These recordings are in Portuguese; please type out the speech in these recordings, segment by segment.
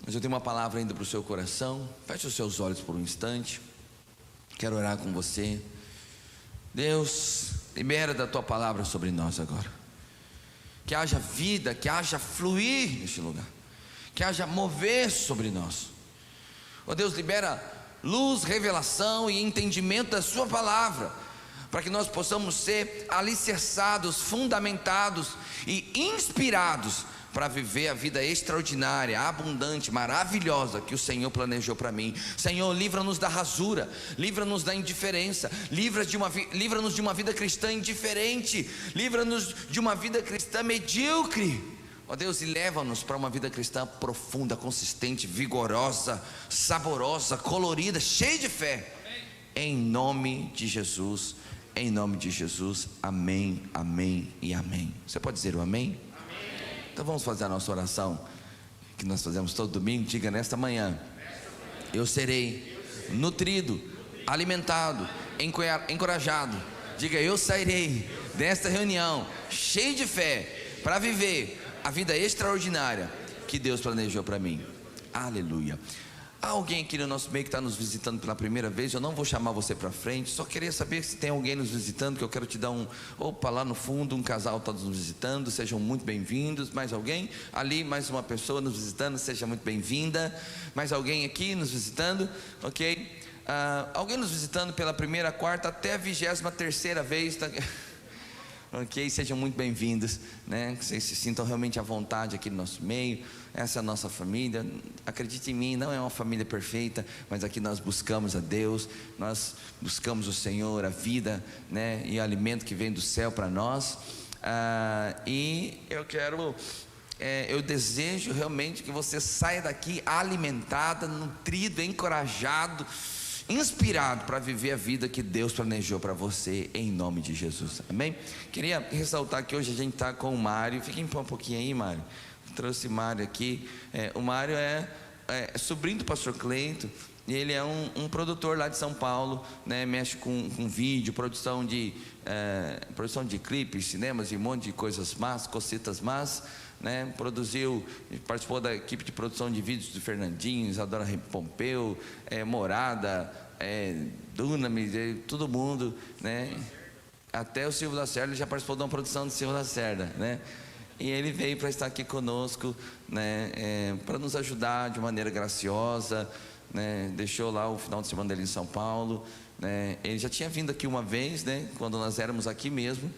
Mas eu tenho uma palavra ainda para o seu coração. Feche os seus olhos por um instante. Quero orar com você. Deus, libera da tua palavra sobre nós agora. Que haja vida, que haja fluir neste lugar, que haja mover sobre nós. Ó Deus, libera luz, revelação e entendimento da sua palavra, para que nós possamos ser alicerçados, fundamentados e inspirados para viver a vida extraordinária, abundante, maravilhosa que o Senhor planejou para mim. Senhor, livra-nos da rasura, livra-nos da indiferença, livra-nos de uma vida cristã indiferente, livra-nos de uma vida cristã medíocre. Ó Deus, e leva-nos para uma vida cristã profunda, consistente, vigorosa, saborosa, colorida, cheia de fé. Em nome de Jesus, em nome de Jesus, amém, amém e amém. Você pode dizer o amém? Então vamos fazer a nossa oração que nós fazemos todo domingo. Diga: nesta manhã eu serei nutrido, alimentado, encorajado. Diga: eu sairei desta reunião cheio de fé para viver a vida extraordinária que Deus planejou para mim. Aleluia. Há alguém aqui no nosso meio que está nos visitando pela primeira vez. Eu não vou chamar você para frente, só queria saber se tem alguém nos visitando, que eu quero te dar opa, lá no fundo um casal está nos visitando, sejam muito bem-vindos. Mais alguém? Ali, mais uma pessoa nos visitando, seja muito bem-vinda. Mais alguém aqui nos visitando? Ok. Alguém nos visitando pela primeira, quarta até a 23ª vez, tá? Ok, sejam muito bem-vindos, né? Que vocês se sintam realmente à vontade aqui no nosso meio. Essa é a nossa família. Acredite em mim, não é uma família perfeita, mas aqui nós buscamos a Deus, nós buscamos o Senhor, a vida, né? E o alimento que vem do céu para nós. E eu desejo realmente que você saia daqui alimentado, nutrido, encorajado, inspirado para viver a vida que Deus planejou para você, em nome de Jesus, amém? Queria ressaltar que hoje a gente está com o Mário. Fica em pé um pouquinho aí, Mário. Trouxe o Mário aqui. O Mário é sobrinho do pastor Cleito, e ele é um produtor lá de São Paulo, né? Mexe com vídeo, produção de clipes, cinemas e um monte de coisas más, cositas más, né? Participou da equipe de produção de vídeos do Fernandinho, Isadora Pompeu, Morada, Dunamis, todo mundo, né? Até o Silvio Lacerda, ele já participou de uma produção do Silvio Lacerda, né? E ele veio para estar aqui conosco, né? Para nos ajudar de maneira graciosa, né? Deixou lá o final de semana dele em São Paulo, né? Ele já tinha vindo aqui uma vez, né? Quando nós éramos aqui mesmo,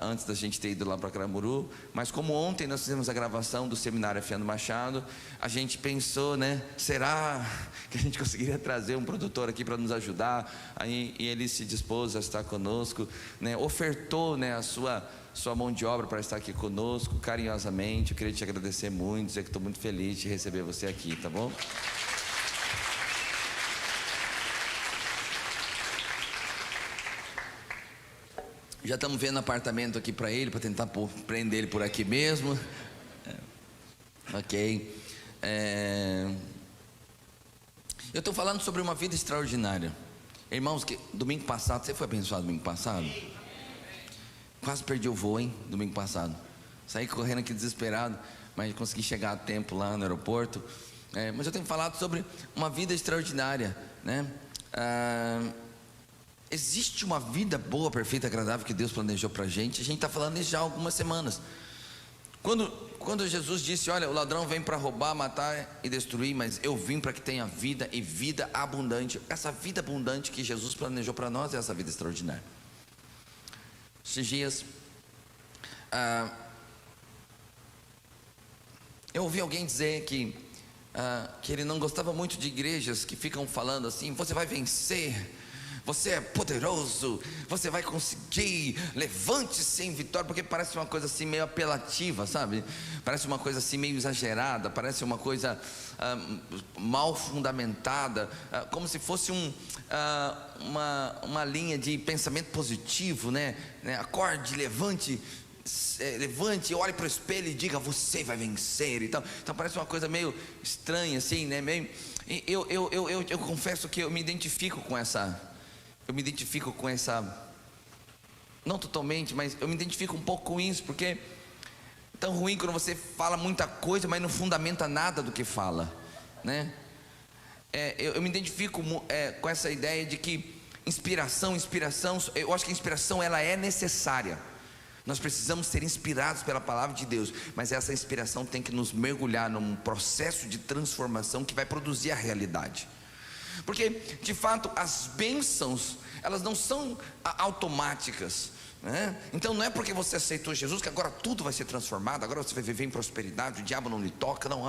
antes da gente ter ido lá para Caramuru. Mas como ontem nós fizemos a gravação do seminário Afiando Machado, a gente pensou, né? Será que a gente conseguiria trazer um produtor aqui para nos ajudar? Aí, e ele se dispôs a estar conosco, né? Ofertou, né, a sua mão de obra para estar aqui conosco, carinhosamente. Eu queria te agradecer muito, dizer que estou muito feliz de receber você aqui, tá bom? Já estamos vendo apartamento aqui para ele, para tentar prender ele por aqui mesmo. Ok. Eu estou falando sobre uma vida extraordinária. Irmãos, domingo passado, você foi abençoado domingo passado? Quase perdi o voo, hein? Domingo passado. Saí correndo aqui desesperado, mas consegui chegar a tempo lá no aeroporto. Mas eu tenho falado sobre uma vida extraordinária, né? Existe uma vida boa, perfeita, agradável que Deus planejou para a gente está falando isso já há algumas semanas. Quando Jesus disse: olha, o ladrão vem para roubar, matar e destruir, mas eu vim para que tenha vida e vida abundante. Essa vida abundante que Jesus planejou para nós é essa vida extraordinária. Esses dias eu ouvi alguém dizer que ele não gostava muito de igrejas que ficam falando assim: você vai vencer, você é poderoso, você vai conseguir, levante-se em vitória. Porque parece uma coisa assim meio apelativa, sabe? Parece uma coisa assim meio exagerada, parece uma coisa mal fundamentada, como se fosse uma linha de pensamento positivo, né? Acorde, levante, olhe para o espelho e diga: você vai vencer e tal. Então parece uma coisa meio estranha assim, né? Eu confesso que eu me identifico com essa, não totalmente, mas eu me identifico um pouco com isso, porque tão ruim quando você fala muita coisa, mas não fundamenta nada do que fala, né? Eu me identifico com essa ideia de que inspiração, eu acho que a inspiração ela é necessária. Nós precisamos ser inspirados pela palavra de Deus, mas essa inspiração tem que nos mergulhar num processo de transformação que vai produzir a realidade. Porque, de fato, as bênçãos, elas não são automáticas, né? Então não é porque você aceitou Jesus que agora tudo vai ser transformado, agora você vai viver em prosperidade, o diabo não lhe toca, não.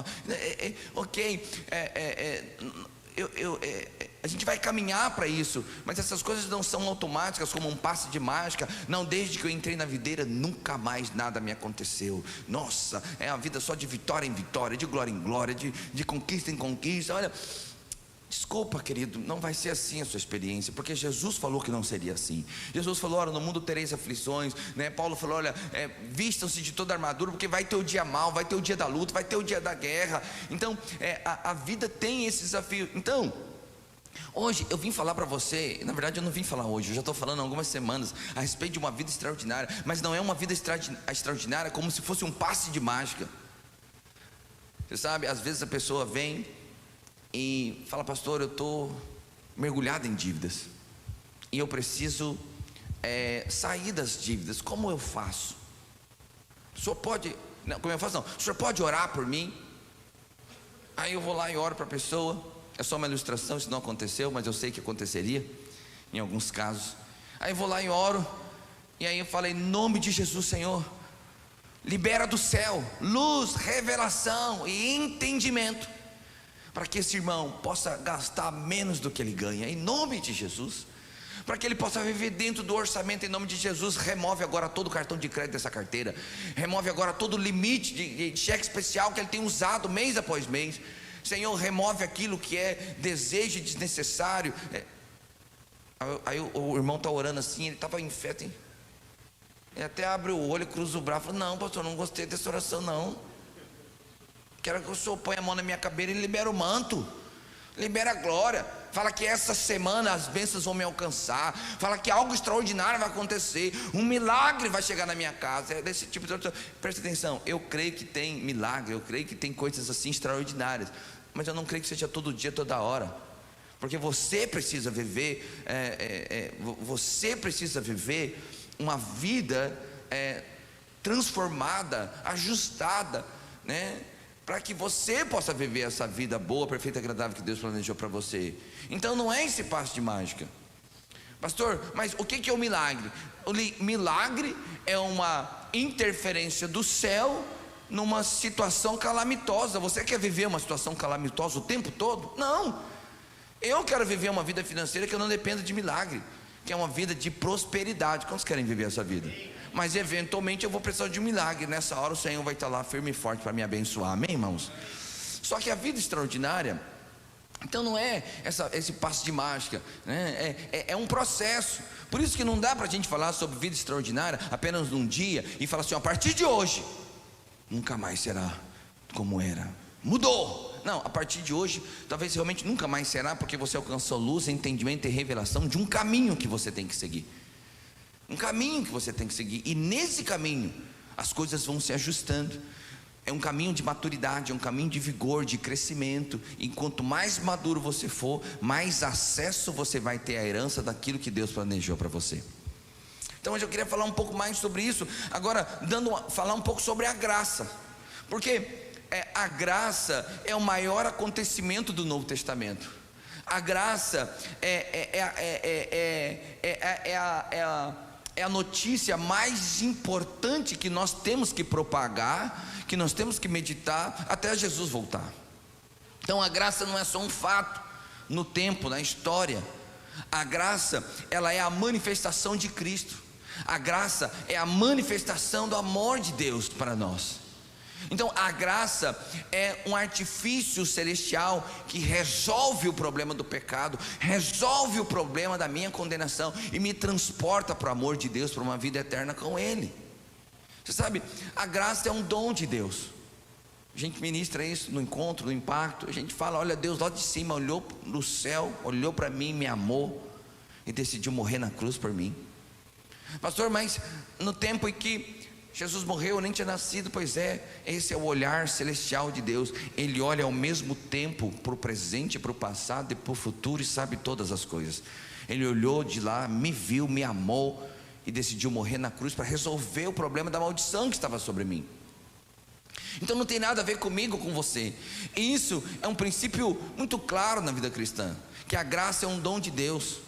A gente vai caminhar para isso, mas essas coisas não são automáticas como um passe de mágica. Não, desde que eu entrei na videira nunca mais nada me aconteceu. Nossa, é a vida só de vitória em vitória, de glória em glória, de conquista em conquista. Olha, desculpa, querido, não vai ser assim a sua experiência, porque Jesus falou que não seria assim. Jesus falou: olha, no mundo tereis aflições, né? Paulo falou: olha, vistam-se de toda a armadura, porque vai ter o dia mau, vai ter o dia da luta, vai ter o dia da guerra. Então, a vida tem esse desafio. Então, hoje eu vim falar para você, na verdade eu não vim falar hoje, eu já estou falando há algumas semanas a respeito de uma vida extraordinária, mas não é uma vida extraordinária como se fosse um passe de mágica. Você sabe, às vezes a pessoa vem e fala: pastor, eu estou mergulhado em dívidas e eu preciso sair das dívidas. Como eu faço? O senhor pode, não, como eu faço não, o senhor pode orar por mim? Aí eu vou lá e oro para a pessoa. É só uma ilustração, isso não aconteceu, mas eu sei que aconteceria em alguns casos. Aí eu vou lá e oro, e aí eu falei: em nome de Jesus, Senhor, libera do céu luz, revelação e entendimento, para que esse irmão possa gastar menos do que ele ganha, em nome de Jesus, para que ele possa viver dentro do orçamento, em nome de Jesus. Remove agora todo o cartão de crédito dessa carteira, remove agora todo o limite de cheque especial que ele tem usado mês após mês. Senhor, remove aquilo que é desejo desnecessário. Aí o irmão está orando assim, ele estava em fé, hein? Ele até abre o olho, cruza o braço, fala: não, pastor, não gostei dessa oração não. Quero que o senhor ponha a mão na minha cabeça e libera o manto, libera a glória. Fala que essa semana as bênçãos vão me alcançar. Fala que algo extraordinário vai acontecer, um milagre vai chegar na minha casa. É desse tipo de oração. Presta atenção, eu creio que tem milagre, eu creio que tem coisas assim extraordinárias, mas eu não creio que seja todo dia, toda hora. Porque você precisa viver, você precisa viver uma vida transformada, ajustada, né? Para que você possa viver essa vida boa, perfeita e agradável que Deus planejou para você. Então não é esse passo de mágica. Pastor, mas o que é o milagre? O milagre é uma interferência do céu numa situação calamitosa. Você quer viver uma situação calamitosa o tempo todo? Não. Eu quero viver uma vida financeira que eu não dependa de milagre, que é uma vida de prosperidade. Quantos querem viver essa vida? Mas eventualmente eu vou precisar de um milagre. Nessa hora o Senhor vai estar lá firme e forte para me abençoar, amém, irmãos? Só que a vida extraordinária, então, não é esse passo de mágica, né? É um processo. Por isso que não dá para a gente falar sobre vida extraordinária apenas num dia e falar assim: a partir de hoje nunca mais será como era, mudou. Não, a partir de hoje talvez realmente nunca mais será, porque você alcançou luz, entendimento e revelação de um caminho que você tem que seguir. Um caminho que você tem que seguir, e nesse caminho as coisas vão se ajustando. É um caminho de maturidade, é um caminho de vigor, de crescimento. E quanto mais maduro você for, mais acesso você vai ter à herança daquilo que Deus planejou para você. Então hoje eu queria falar um pouco mais sobre isso. Agora, falar um pouco sobre a graça, porque a graça é o maior acontecimento do Novo Testamento. A graça é a notícia mais importante que nós temos que propagar, que nós temos que meditar até Jesus voltar. Então a graça não é só um fato no tempo, na história. A graça, ela é a manifestação de Cristo. A graça é a manifestação do amor de Deus para nós. Então a graça é um artifício celestial que resolve o problema do pecado, resolve o problema da minha condenação e me transporta para o amor de Deus, para uma vida eterna com Ele. Você sabe, a graça é um dom de Deus. A gente ministra isso no encontro, no impacto. A gente fala: olha, Deus lá de cima olhou no céu, olhou para mim, me amou e decidiu morrer na cruz por mim. Pastor, mas no tempo em que Jesus morreu, eu nem tinha nascido. Pois é, esse é o olhar celestial de Deus. Ele olha ao mesmo tempo para o presente, para o passado e para o futuro, e sabe todas as coisas. Ele olhou de lá, me viu, me amou e decidiu morrer na cruz para resolver o problema da maldição que estava sobre mim. Então não tem nada a ver comigo, com você. E isso é um princípio muito claro na vida cristã, que a graça é um dom de Deus,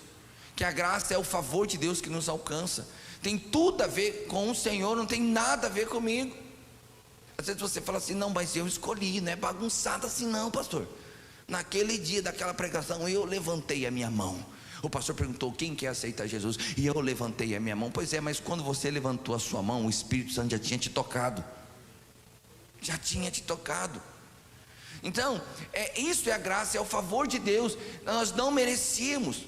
que a graça é o favor de Deus que nos alcança. Tem tudo a ver com o Senhor, não tem nada a ver comigo. Às vezes você fala assim: não, mas eu escolhi, não é bagunçado assim não, pastor. Naquele dia daquela pregação eu levantei a minha mão. O pastor perguntou: quem quer aceitar Jesus? E eu levantei a minha mão. Pois é, mas quando você levantou a sua mão, o Espírito Santo já tinha te tocado. Já tinha te tocado. Então, isso é a graça, é o favor de Deus. Nós não merecíamos.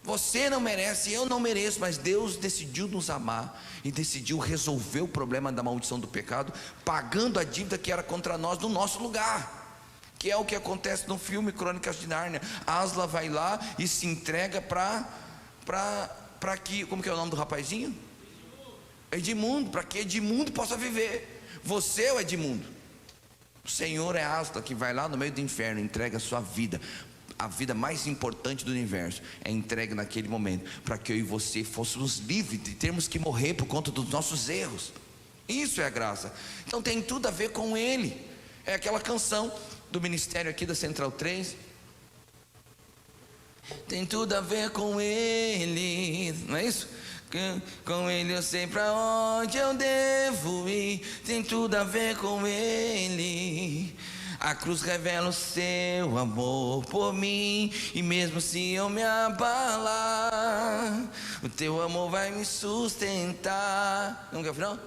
Você não merece, eu não mereço, mas Deus decidiu nos amar e decidiu resolver o problema da maldição do pecado, pagando a dívida que era contra nós no nosso lugar, que é o que acontece no filme Crônicas de Nárnia. Aslan vai lá e se entrega para que, como que é o nome do rapazinho? Edmundo, para que Edmundo possa viver. Você é o Edmundo. O Senhor é Aslan, que vai lá no meio do inferno, entrega a sua vida. A vida mais importante do universo é entregue naquele momento, para que eu e você fôssemos livres de termos que morrer por conta dos nossos erros. Isso é a graça. Então tem tudo a ver com Ele. É aquela canção do ministério aqui da Central 3. Tem tudo a ver com Ele, não é isso? Com Ele eu sei para onde eu devo ir. Tem tudo a ver com Ele. A cruz revela o seu amor por mim, e mesmo se eu me abalar, o teu amor vai me sustentar. Não quer o final?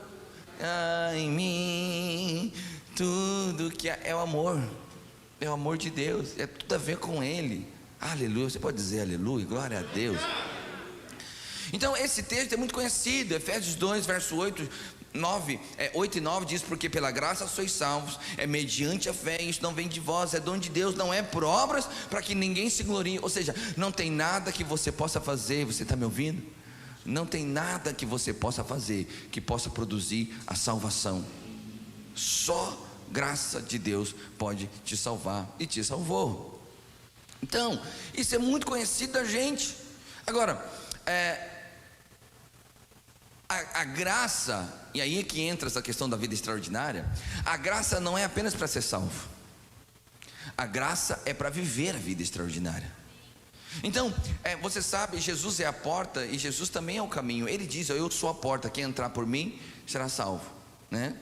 Em mim, tudo que é o amor de Deus, é tudo a ver com Ele. Aleluia, você pode dizer aleluia, glória a Deus. Então esse texto é muito conhecido, Efésios 2, verso 8 e 9 diz: porque pela graça sois salvos, é mediante a fé, isso não vem de vós, é dom de Deus, não é por obras, para que ninguém se glorie. Ou seja, não tem nada que você possa fazer. Você está me ouvindo? Não tem nada que você possa fazer que possa produzir a salvação. Só graça de Deus pode te salvar, e te salvou. Então isso é muito conhecido da gente. Agora, a graça, e aí é que entra essa questão da vida extraordinária. A graça não é apenas para ser salvo. A graça é para viver a vida extraordinária. Então, você sabe, Jesus é a porta e Jesus também é o caminho. Ele diz: eu sou a porta, quem entrar por mim será salvo, né?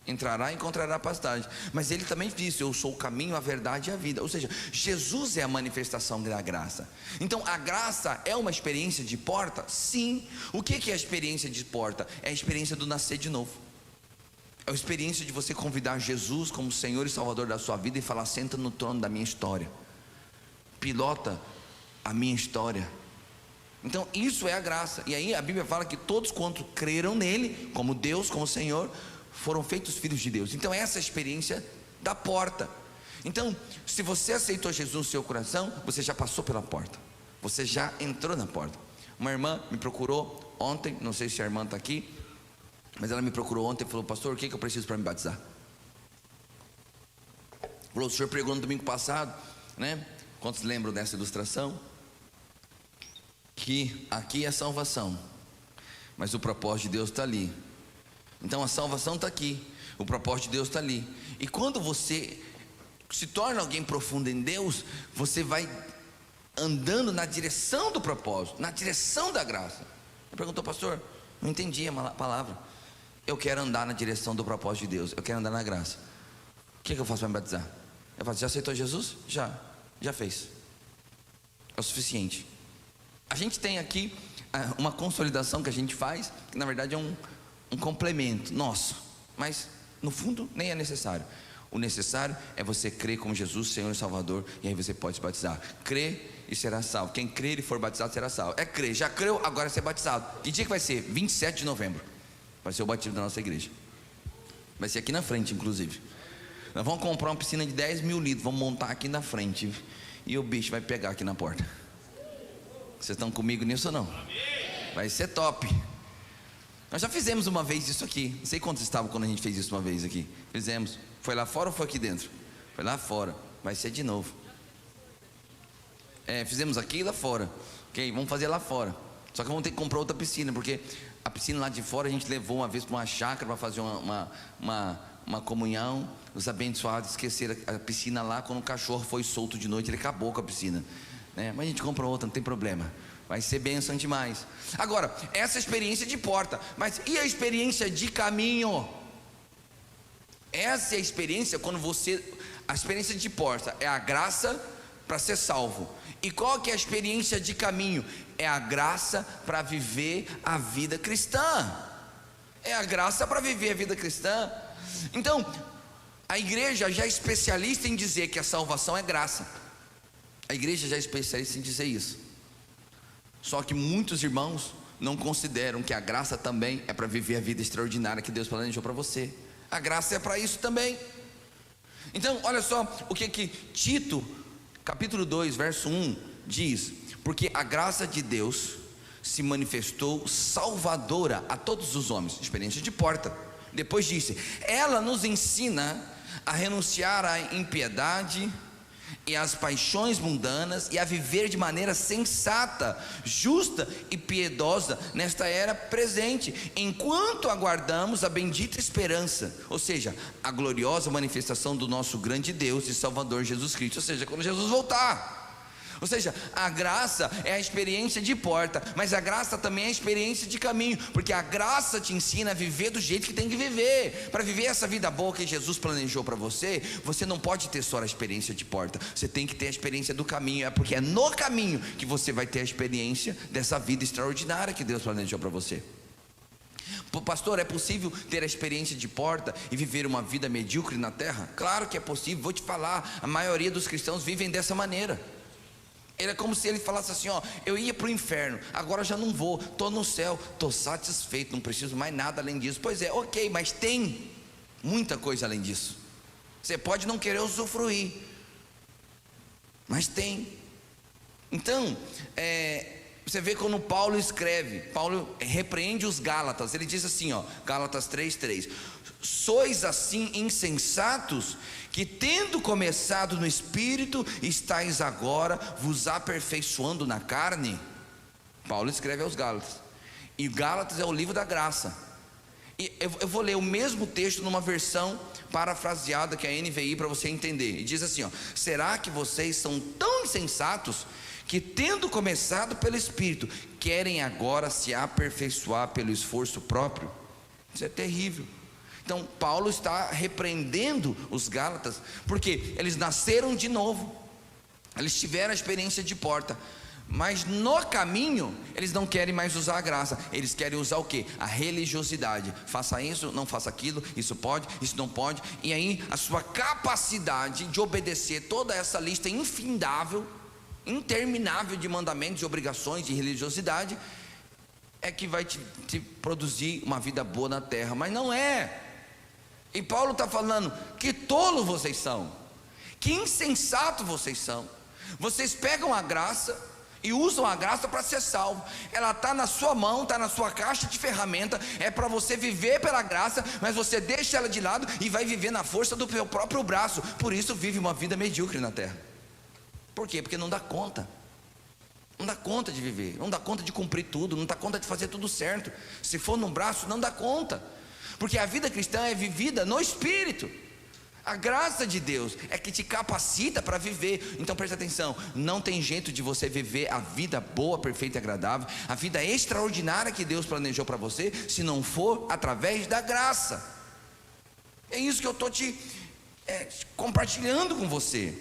Entrará e encontrará pastagem. Mas ele também disse: eu sou o caminho, a verdade e a vida. Ou seja, Jesus é a manifestação da graça. Então a graça é uma experiência de porta? Sim. O que é a experiência de porta? É a experiência do nascer de novo. É a experiência de você convidar Jesus como Senhor e Salvador da sua vida e falar: senta no trono da minha história, pilota a minha história. Então isso é a graça. E aí a Bíblia fala que todos quanto creram nele, como Deus, como Senhor, foram feitos filhos de Deus. Então essa é a experiência da porta. Então, se você aceitou Jesus no seu coração, você já passou pela porta, você já entrou na porta. Uma irmã me procurou ontem, não sei se a irmã está aqui, mas ela me procurou ontem e falou: pastor, o que eu preciso para me batizar? Falou: o senhor pregou no domingo passado, né? Quantos lembram dessa ilustração? Que aqui é salvação, mas o propósito de Deus está ali. Então a salvação está aqui, o propósito de Deus está ali. E quando você se torna alguém profundo em Deus, você vai andando na direção do propósito, na direção da graça. Ele perguntou: pastor, não entendi a palavra. Eu quero andar na direção do propósito de Deus, eu quero andar na graça. O que eu faço para me batizar? Eu falo: já aceitou Jesus? Já fez. É o suficiente. A gente tem aqui uma consolidação que a gente faz, que na verdade é um complemento nosso, mas no fundo nem é necessário. O necessário é você crer como Jesus, Senhor e Salvador, e aí você pode se batizar. Crê e será salvo. Quem crer e for batizado será salvo. É crer, já creu, agora é ser batizado. Que dia que vai ser? 27 de novembro vai ser o batismo da nossa igreja. Vai ser aqui na frente, inclusive. Nós vamos comprar uma piscina de 10 mil litros, vamos montar aqui na frente, e o bicho vai pegar aqui na porta. Vocês estão comigo nisso ou não? Vai ser top. Nós já fizemos uma vez isso aqui. Não sei quantos estavam quando a gente fez isso uma vez aqui. Fizemos. Foi lá fora ou foi aqui dentro? Foi lá fora. Vai ser de novo. Fizemos aqui e lá fora. Ok, vamos fazer lá fora. Só que vamos ter que comprar outra piscina, porque a piscina lá de fora a gente levou uma vez para uma chácara para fazer uma comunhão. Os abençoados esqueceram a piscina lá. Quando o cachorro foi solto de noite, ele acabou com a piscina, né? Mas a gente compra outra, não tem problema. Vai ser bênção demais. Agora, essa experiência de porta, mas e a experiência de caminho? Essa é a experiência quando você... A experiência de porta é a graça para ser salvo. E qual que é a experiência de caminho? É a graça para viver a vida cristã. É a graça para viver a vida cristã. Então, a igreja já é especialista em dizer que a salvação é graça. A igreja já é especialista em dizer isso. Só que muitos irmãos não consideram que a graça também é para viver a vida extraordinária que Deus planejou para você. A graça é para isso também. Então, olha só o que Tito, capítulo 2, verso 1 diz: porque a graça de Deus se manifestou salvadora a todos os homens. Experiência de porta. Depois disse: ela nos ensina a renunciar à impiedade e às paixões mundanas, e a viver de maneira sensata, justa e piedosa nesta era presente, enquanto aguardamos a bendita esperança, ou seja, a gloriosa manifestação do nosso grande Deus e Salvador Jesus Cristo, ou seja, quando Jesus voltar. Ou seja, a graça é a experiência de porta, mas a graça também é a experiência de caminho, porque a graça te ensina a viver do jeito que tem que viver. Para viver essa vida boa que Jesus planejou para você, você não pode ter só a experiência de porta, você tem que ter a experiência do caminho, porque é no caminho que você vai ter a experiência dessa vida extraordinária que Deus planejou para você. Pastor, é possível ter a experiência de porta e viver uma vida medíocre na terra? Claro que é possível, vou te falar, a maioria dos cristãos vivem dessa maneira. Ele é como se ele falasse assim: ó, eu ia para o inferno, agora já não vou, estou no céu, estou satisfeito, não preciso mais nada além disso. Pois é, ok, mas tem muita coisa além disso. Você pode não querer usufruir, mas tem. Então, você vê quando Paulo escreve, Paulo repreende os Gálatas. Ele diz assim, ó, Gálatas 3:3: sois assim insensatos, que tendo começado no Espírito, estáis agora vos aperfeiçoando na carne. Paulo escreve aos Gálatas, e Gálatas é o livro da graça. E eu vou ler o mesmo texto numa versão parafraseada, que é a NVI, para você entender. E diz assim, ó: será que vocês são tão insensatos, que tendo começado pelo Espírito, querem agora se aperfeiçoar pelo esforço próprio? Isso é terrível. Então Paulo está repreendendo os Gálatas, porque eles nasceram de novo, eles tiveram a experiência de porta, mas no caminho eles não querem mais usar a graça, eles querem usar o que? A religiosidade. Faça isso, não faça aquilo, isso pode, isso não pode. E aí a sua capacidade de obedecer toda essa lista infindável, interminável de mandamentos, de obrigações, de religiosidade, é que vai te produzir uma vida boa na terra. Mas não é. E Paulo está falando: que tolo vocês são, que insensato vocês são. Vocês pegam a graça e usam a graça para ser salvo. Ela está na sua mão, está na sua caixa de ferramenta, é para você viver pela graça, mas você deixa ela de lado e vai viver na força do seu próprio braço. Por isso vive uma vida medíocre na terra. Por quê? Porque não dá conta. Não dá conta de viver, não dá conta de cumprir tudo, não dá conta de fazer tudo certo. Se for no braço, não dá conta. Porque a vida cristã é vivida no Espírito. A graça de Deus é que te capacita para viver. Então presta atenção, não tem jeito de você viver a vida boa, perfeita e agradável, a vida extraordinária que Deus planejou para você, se não for através da graça. É isso que eu estou compartilhando com você.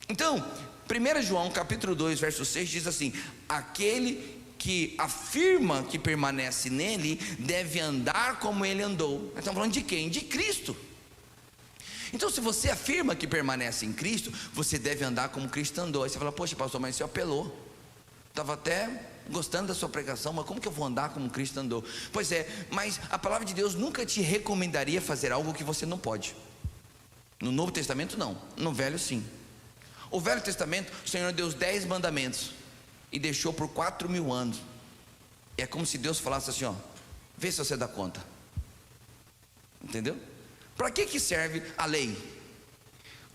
Então 1 João capítulo 2 verso 6 diz assim: aquele que afirma que permanece nele deve andar como ele andou. Nós estamos falando de quem? De Cristo. Então se você afirma que permanece em Cristo, você deve andar como Cristo andou. Aí você fala: poxa pastor, mas você apelou, estava até gostando da sua pregação, mas como que eu vou andar como Cristo andou? Pois é, mas a palavra de Deus nunca te recomendaria fazer algo que você não pode. No Novo Testamento não, no Velho sim. O Velho Testamento, o Senhor deu os 10 mandamentos e deixou por 4.000 anos. É como se Deus falasse assim, ó: Vê se você dá conta. Entendeu? Para que serve a lei?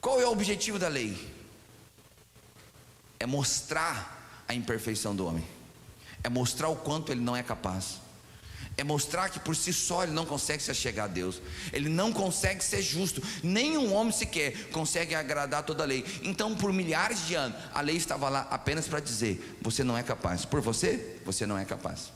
Qual é o objetivo da lei? É mostrar a imperfeição do homem, é mostrar o quanto ele não é capaz, é mostrar que por si só ele não consegue se achegar a Deus, ele não consegue ser justo, nenhum homem sequer consegue agradar toda a lei. Então por milhares de anos a lei estava lá apenas para dizer: você não é capaz, por você não é capaz.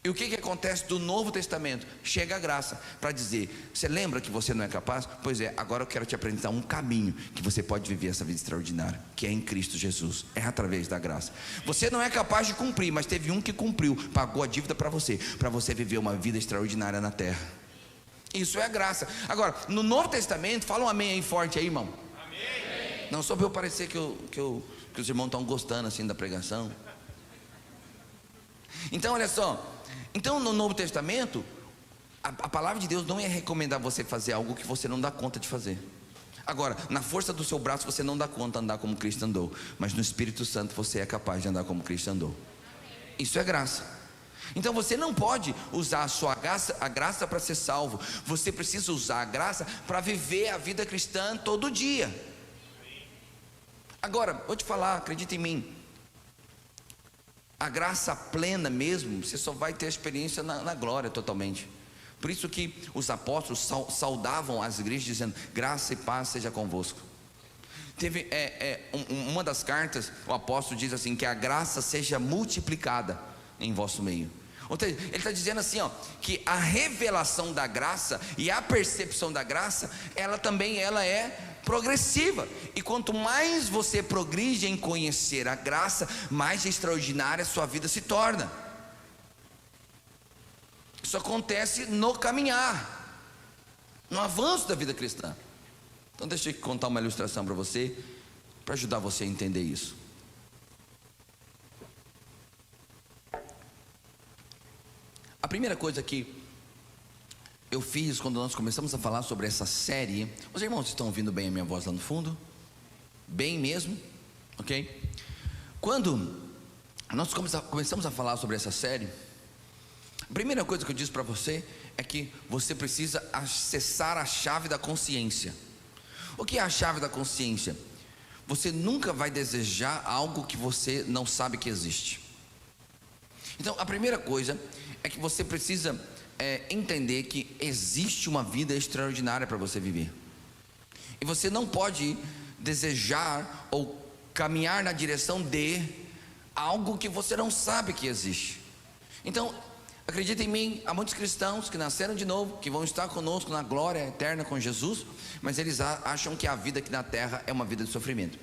E o que acontece do Novo Testamento? Chega a graça para dizer: você lembra que você não é capaz? Pois é, agora eu quero te apresentar um caminho que você pode viver essa vida extraordinária, que é em Cristo Jesus, é através da graça. Você não é capaz de cumprir, mas teve um que cumpriu, pagou a dívida para você viver uma vida extraordinária na terra. Isso é a graça. Agora, no Novo Testamento, fala um amém aí forte aí, irmão. Amém. Não só para eu parecer que os irmãos estão gostando assim da pregação. Então olha só, então no Novo Testamento a palavra de Deus não ia recomendar você fazer algo que você não dá conta de fazer. Agora, na força do seu braço você não dá conta de andar como Cristo andou, mas no Espírito Santo você é capaz de andar como Cristo andou. Isso é graça. Então você não pode usar a graça para ser salvo, você precisa usar a graça para viver a vida cristã todo dia. Agora, vou te falar, acredita em mim, a graça plena mesmo, você só vai ter a experiência na glória totalmente. Por isso que os apóstolos saudavam as igrejas dizendo: graça e paz seja convosco. Teve uma das cartas, o apóstolo diz assim: que a graça seja multiplicada em vosso meio. Ele está dizendo assim, que a revelação da graça e a percepção da graça, ela é progressiva, e quanto mais você progride em conhecer a graça, mais extraordinária a sua vida se torna. Isso acontece no caminhar, no avanço da vida cristã. Então deixa eu contar uma ilustração para você, para ajudar você a entender isso. A primeira coisa que eu fiz quando nós começamos a falar sobre essa série, os irmãos estão ouvindo bem a minha voz lá no fundo? Bem mesmo? Ok? Quando nós começamos a falar sobre essa série, a primeira coisa que eu disse para você é que você precisa acessar a chave da consciência. O que é a chave da consciência? Você nunca vai desejar algo que você não sabe que existe. Então a primeira coisa é que você precisa entender que existe uma vida extraordinária para você viver, e você não pode desejar ou caminhar na direção de algo que você não sabe que existe. Então acredita em mim, há muitos cristãos que nasceram de novo, que vão estar conosco na glória eterna com Jesus, mas eles acham que a vida aqui na terra é uma vida de sofrimento.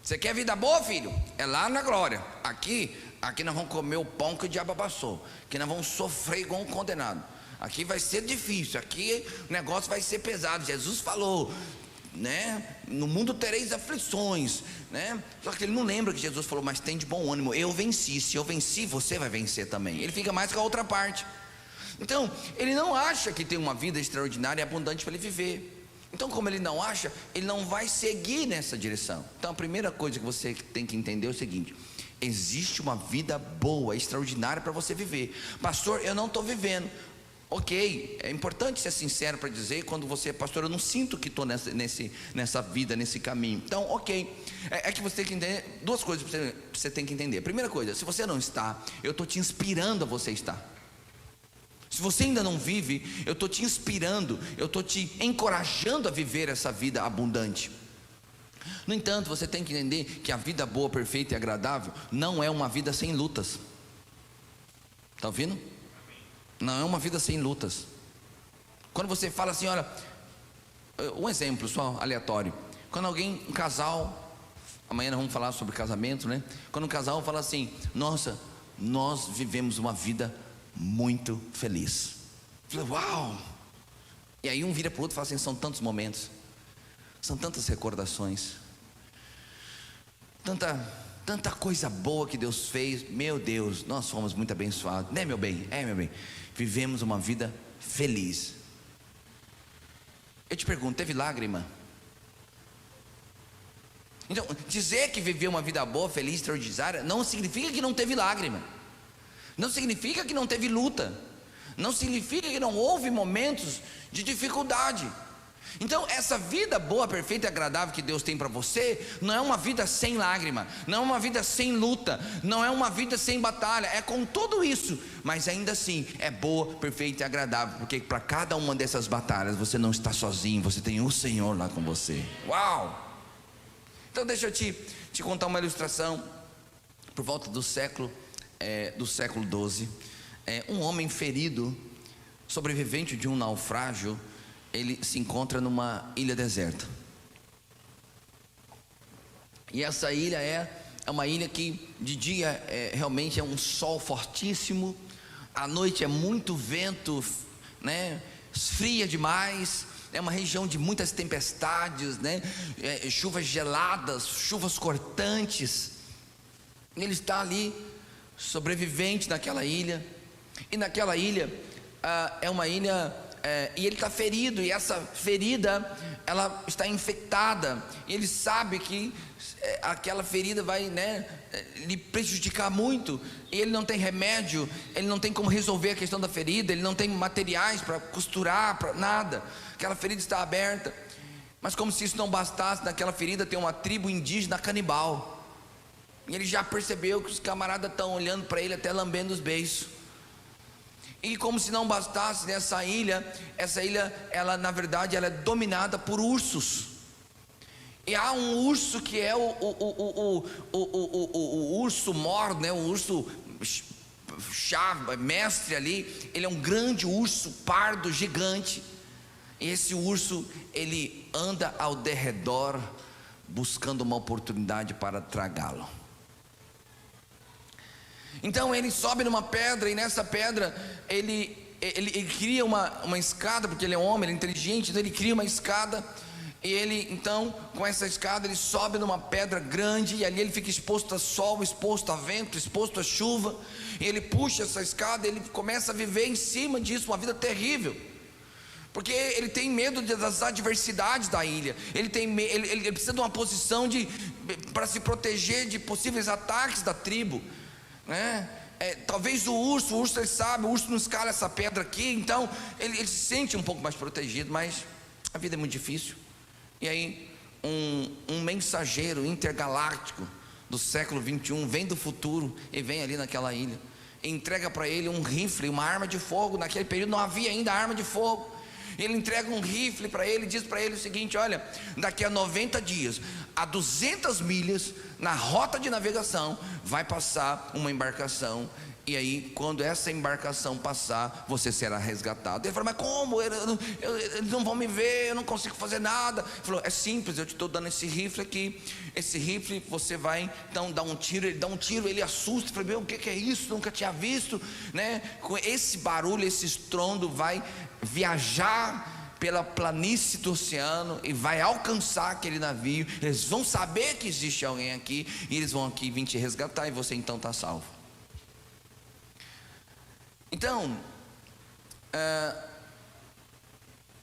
Você quer vida boa, filho? É lá na glória. Aqui nós vamos comer o pão que o diabo passou, aqui nós vamos sofrer igual um condenado, aqui vai ser difícil, aqui o negócio vai ser pesado. Jesus falou, né? No mundo tereis aflições, né? Só que ele não lembra que Jesus falou: mas tem de bom ânimo, eu venci. Se eu venci, você vai vencer também. Ele fica mais com a outra parte. Então ele não acha que tem uma vida extraordinária e abundante para ele viver. Então, como ele não acha, ele não vai seguir nessa direção. Então a primeira coisa que você tem que entender é o seguinte: existe uma vida boa, extraordinária para você viver. Pastor, eu não estou vivendo. Ok, é importante ser sincero para dizer quando você: pastor, eu não sinto que estou nessa vida, nesse caminho. Então, ok, é que você tem que entender duas coisas que você tem que entender. Primeira coisa, se você não está, eu estou te inspirando a você estar. Se você ainda não vive, eu estou te inspirando, eu estou te encorajando a viver essa vida abundante. No entanto, você tem que entender que a vida boa, perfeita e agradável não é uma vida sem lutas. Está ouvindo? Não é uma vida sem lutas. Quando você fala assim, olha, um exemplo só aleatório. Quando um casal, amanhã nós vamos falar sobre casamento, né? Quando um casal fala assim: nossa, nós vivemos uma vida muito feliz. Eu falei: uau! E aí um vira para o outro e fala assim: são tantos momentos, são tantas recordações, tanta coisa boa que Deus fez. Meu Deus, nós fomos muito abençoados, né, meu bem? É, meu bem, vivemos uma vida feliz. Eu te pergunto, teve lágrima? Então, dizer que viveu uma vida boa, feliz, extraordinária, não significa que não teve lágrima. Não significa que não teve luta, não significa que não houve momentos de dificuldade. Então essa vida boa, perfeita e agradável que Deus tem para você, não é uma vida sem lágrima, não é uma vida sem luta, não é uma vida sem batalha, é com tudo isso, mas ainda assim é boa, perfeita e agradável, porque para cada uma dessas batalhas você não está sozinho, você tem o Senhor lá com você. Uau! Então deixa eu te contar uma ilustração. Por volta do século XII, um homem ferido, sobrevivente de um naufrágio, ele se encontra numa ilha deserta. E essa ilha é uma ilha que de dia realmente é um sol fortíssimo, à noite é muito vento, né? Esfria demais. É uma região de muitas tempestades, né? Chuvas geladas, chuvas cortantes. Ele está ali, sobrevivente naquela ilha. E naquela ilha é uma ilha, e ele está ferido, e essa ferida ela está infectada, e ele sabe que aquela ferida vai, né, lhe prejudicar muito, e ele não tem remédio, ele não tem como resolver a questão da ferida, ele não tem materiais para costurar, para nada. Aquela ferida está aberta, mas como se isso não bastasse, naquela ferida tem uma tribo indígena canibal, e ele já percebeu que os camaradas estão olhando para ele, até lambendo os beiços. E como se não bastasse, essa ilha, ela na verdade ela é dominada por ursos. E há um urso que é o urso mor, né? O urso chave, mestre ali. Ele é um grande urso pardo gigante. E esse urso, ele anda ao derredor buscando uma oportunidade para tragá-lo. Então ele sobe numa pedra, e nessa pedra ele cria uma escada, porque ele é homem, ele é inteligente, então ele cria uma escada, e ele então com essa escada ele sobe numa pedra grande, e ali ele fica exposto a sol, exposto a vento, exposto a chuva, e ele puxa essa escada, ele começa a viver em cima disso, uma vida terrível, porque ele tem medo das adversidades da ilha, ele precisa de uma posição para se proteger de possíveis ataques da tribo, né? Talvez o urso ele sabe, o urso não escala essa pedra aqui, então ele se sente um pouco mais protegido, mas a vida é muito difícil. E aí um mensageiro intergaláctico do século 21 vem do futuro e vem ali naquela ilha, e entrega para ele um rifle, uma arma de fogo. Naquele período não havia ainda arma de fogo. Ele entrega um rifle para ele, diz para ele o seguinte: olha, daqui a 90 dias, a 200 milhas na rota de navegação, vai passar uma embarcação, e aí quando essa embarcação passar, você será resgatado. Ele falou: mas como? Eles não vão me ver, eu não consigo fazer nada. Ele falou: é simples, eu te estou dando esse rifle aqui, esse rifle você vai então dar um tiro. Ele dá um tiro, ele assusta, ele fala: meu, o que é isso? Nunca tinha visto, né? Com esse barulho, esse estrondo vai viajar pela planície do oceano e vai alcançar aquele navio. Eles vão saber que existe alguém aqui, e eles vão aqui vir te resgatar, e você então está salvo. Então,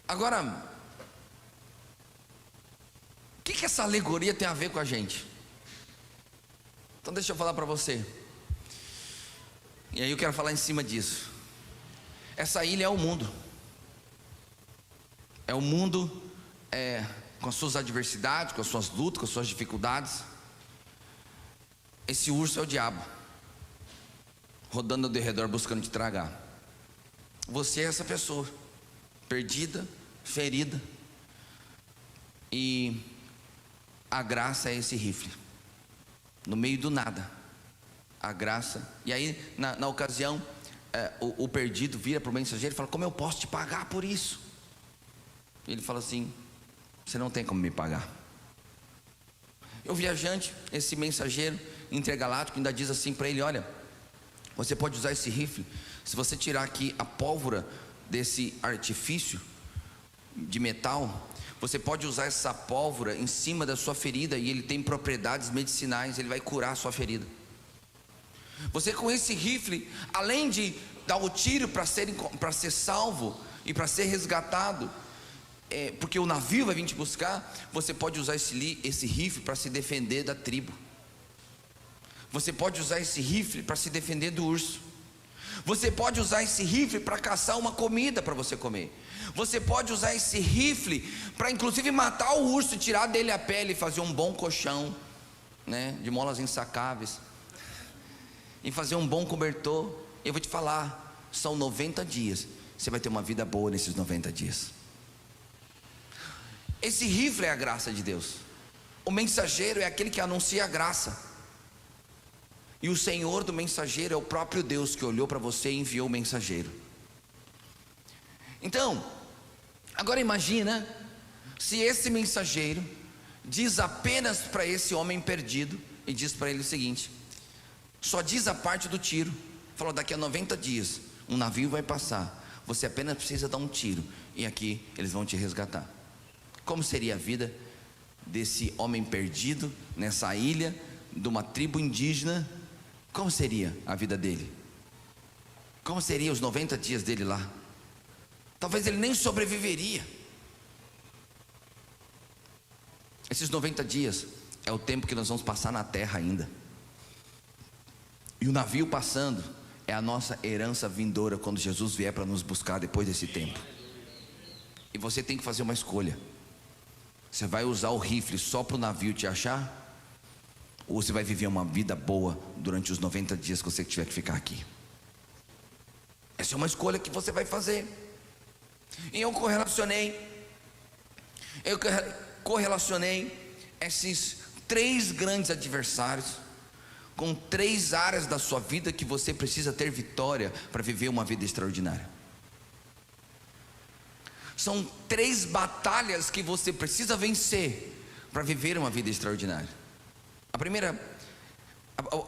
agora, o que essa alegoria tem a ver com a gente? Então deixa eu falar para você, e aí eu quero falar em cima disso. Essa ilha é o mundo. É o mundo com as suas adversidades, com as suas lutas, com as suas dificuldades. Esse urso é o diabo, rodando ao redor buscando te tragar. Você é essa pessoa, perdida, ferida, e a graça é esse rifle, no meio do nada, a graça. E aí na ocasião, o perdido vira para o mensageiro e fala: como eu posso te pagar por isso? Ele fala assim: você não tem como me pagar. O viajante, esse mensageiro intergaláctico, ainda diz assim para ele: olha, você pode usar esse rifle, se você tirar aqui a pólvora desse artifício de metal, você pode usar essa pólvora em cima da sua ferida, e ele tem propriedades medicinais, ele vai curar a sua ferida. Você com esse rifle, além de dar o tiro para ser salvo e para ser resgatado, porque o navio vai vir te buscar, você pode usar esse rifle para se defender da tribo. Você pode usar esse rifle para se defender do urso. Você pode usar esse rifle para caçar uma comida para você comer. Você pode usar esse rifle para inclusive matar o urso, tirar dele a pele e fazer um bom colchão, né, de molas ensacáveis, e fazer um bom cobertor. Eu vou te falar, são 90 dias. Você vai ter uma vida boa nesses 90 dias. Esse rifle é a graça de Deus. O mensageiro é aquele que anuncia a graça. E o Senhor do mensageiro é o próprio Deus que olhou para você e enviou o mensageiro. Então, agora imagina se esse mensageiro diz apenas para esse homem perdido, e diz para ele o seguinte: só diz a parte do tiro. Falou, daqui a 90 dias um navio vai passar, você apenas precisa dar um tiro, e aqui eles vão te resgatar. Como seria a vida desse homem perdido nessa ilha, de uma tribo indígena? Como seria a vida dele? Como seriam os 90 dias dele lá? Talvez ele nem sobreviveria. Esses 90 dias é o tempo que nós vamos passar na terra ainda. E o navio passando é a nossa herança vindoura quando Jesus vier para nos buscar depois desse tempo. E você tem que fazer uma escolha. Você vai usar o rifle só para o navio te achar? Ou você vai viver uma vida boa durante os 90 dias que você tiver que ficar aqui? Essa é uma escolha que você vai fazer. E eu correlacionei esses 3 grandes adversários com 3 áreas da sua vida que você precisa ter vitória para viver uma vida extraordinária. São 3 batalhas que você precisa vencer para viver uma vida extraordinária. A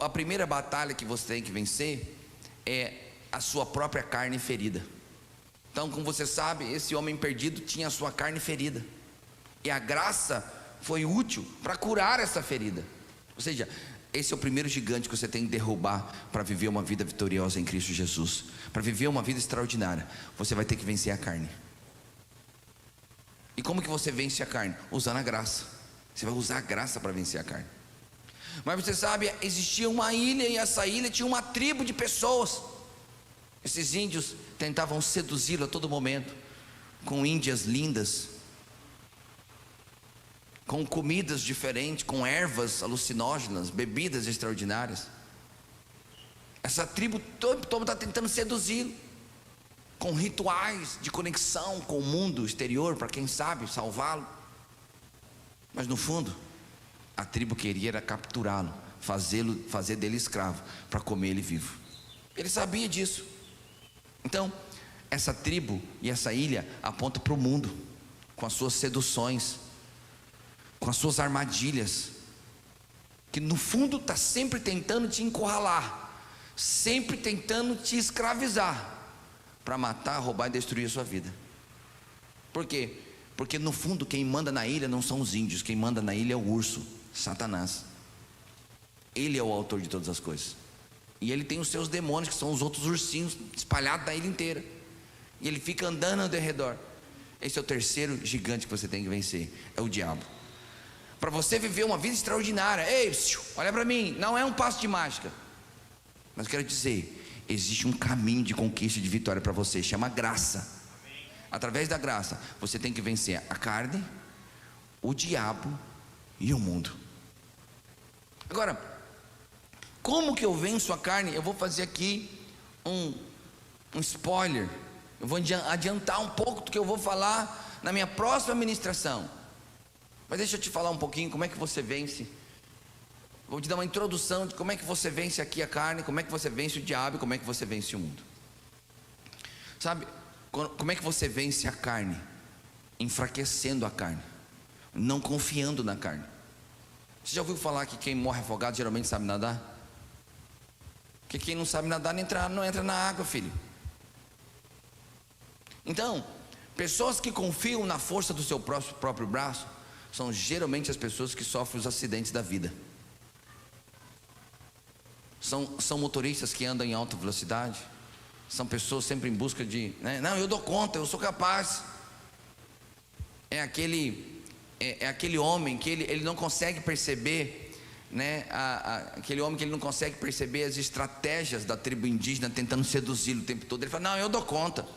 primeira batalha que você tem que vencer é a sua própria carne ferida. Então, como você sabe, esse homem perdido tinha a sua carne ferida, e a graça foi útil para curar essa ferida. Ou seja, esse é o primeiro gigante que você tem que derrubar para viver uma vida vitoriosa em Cristo Jesus. Para viver uma vida extraordinária, você vai ter que vencer a carne. E como que você vence a carne? Usando a graça. Você vai usar a graça para vencer a carne. Mas você sabe, existia uma ilha, e essa ilha tinha uma tribo de pessoas. Esses índios tentavam seduzi-lo a todo momento, com índias lindas, com comidas diferentes, com ervas alucinógenas, bebidas extraordinárias. Essa tribo toda está tentando seduzi-lo, com rituais de conexão com o mundo exterior, para quem sabe salvá-lo. Mas no fundo, a tribo queria era capturá-lo, fazer dele escravo, para comer ele vivo. Ele sabia disso. Então, essa tribo e essa ilha aponta para o mundo, com as suas seduções, com as suas armadilhas, que no fundo está sempre tentando te encurralar, sempre tentando te escravizar, para matar, roubar e destruir a sua vida. Por quê? Porque no fundo quem manda na ilha não são os índios, quem manda na ilha é o urso, Satanás. Ele é o autor de todas as coisas, e ele tem os seus demônios, que são os outros ursinhos espalhados na ilha inteira, e ele fica andando ao redor. Esse é o terceiro gigante que você tem que vencer, é o diabo. Para você viver uma vida extraordinária, ei, olha para mim, não é um passo de mágica, mas quero dizer, existe um caminho de conquista e de vitória para você, chama graça. Através da graça, você tem que vencer a carne, o diabo e o mundo. Agora, como que eu venço a carne? Eu vou fazer aqui um spoiler. Eu vou adiantar um pouco do que eu vou falar na minha próxima ministração. Mas deixa eu te falar um pouquinho como é que você vence. Vou te dar uma introdução de como é que você vence aqui a carne, como é que você vence o diabo e como é que você vence o mundo. Sabe, como é que você vence a carne? Enfraquecendo a carne, não confiando na carne. Você já ouviu falar que quem morre afogado geralmente sabe nadar? Que quem não sabe nadar não entra na água, filho. Então, pessoas que confiam na força do seu próprio braço são geralmente as pessoas que sofrem os acidentes da vida. São motoristas que andam em alta velocidade. São pessoas sempre em busca de, né? Não, eu dou conta, eu sou capaz. É aquele homem que ele não consegue perceber né, aquele homem que ele não consegue perceber as estratégias da tribo indígena tentando seduzi-lo o tempo todo. Ele fala: não, eu dou conta,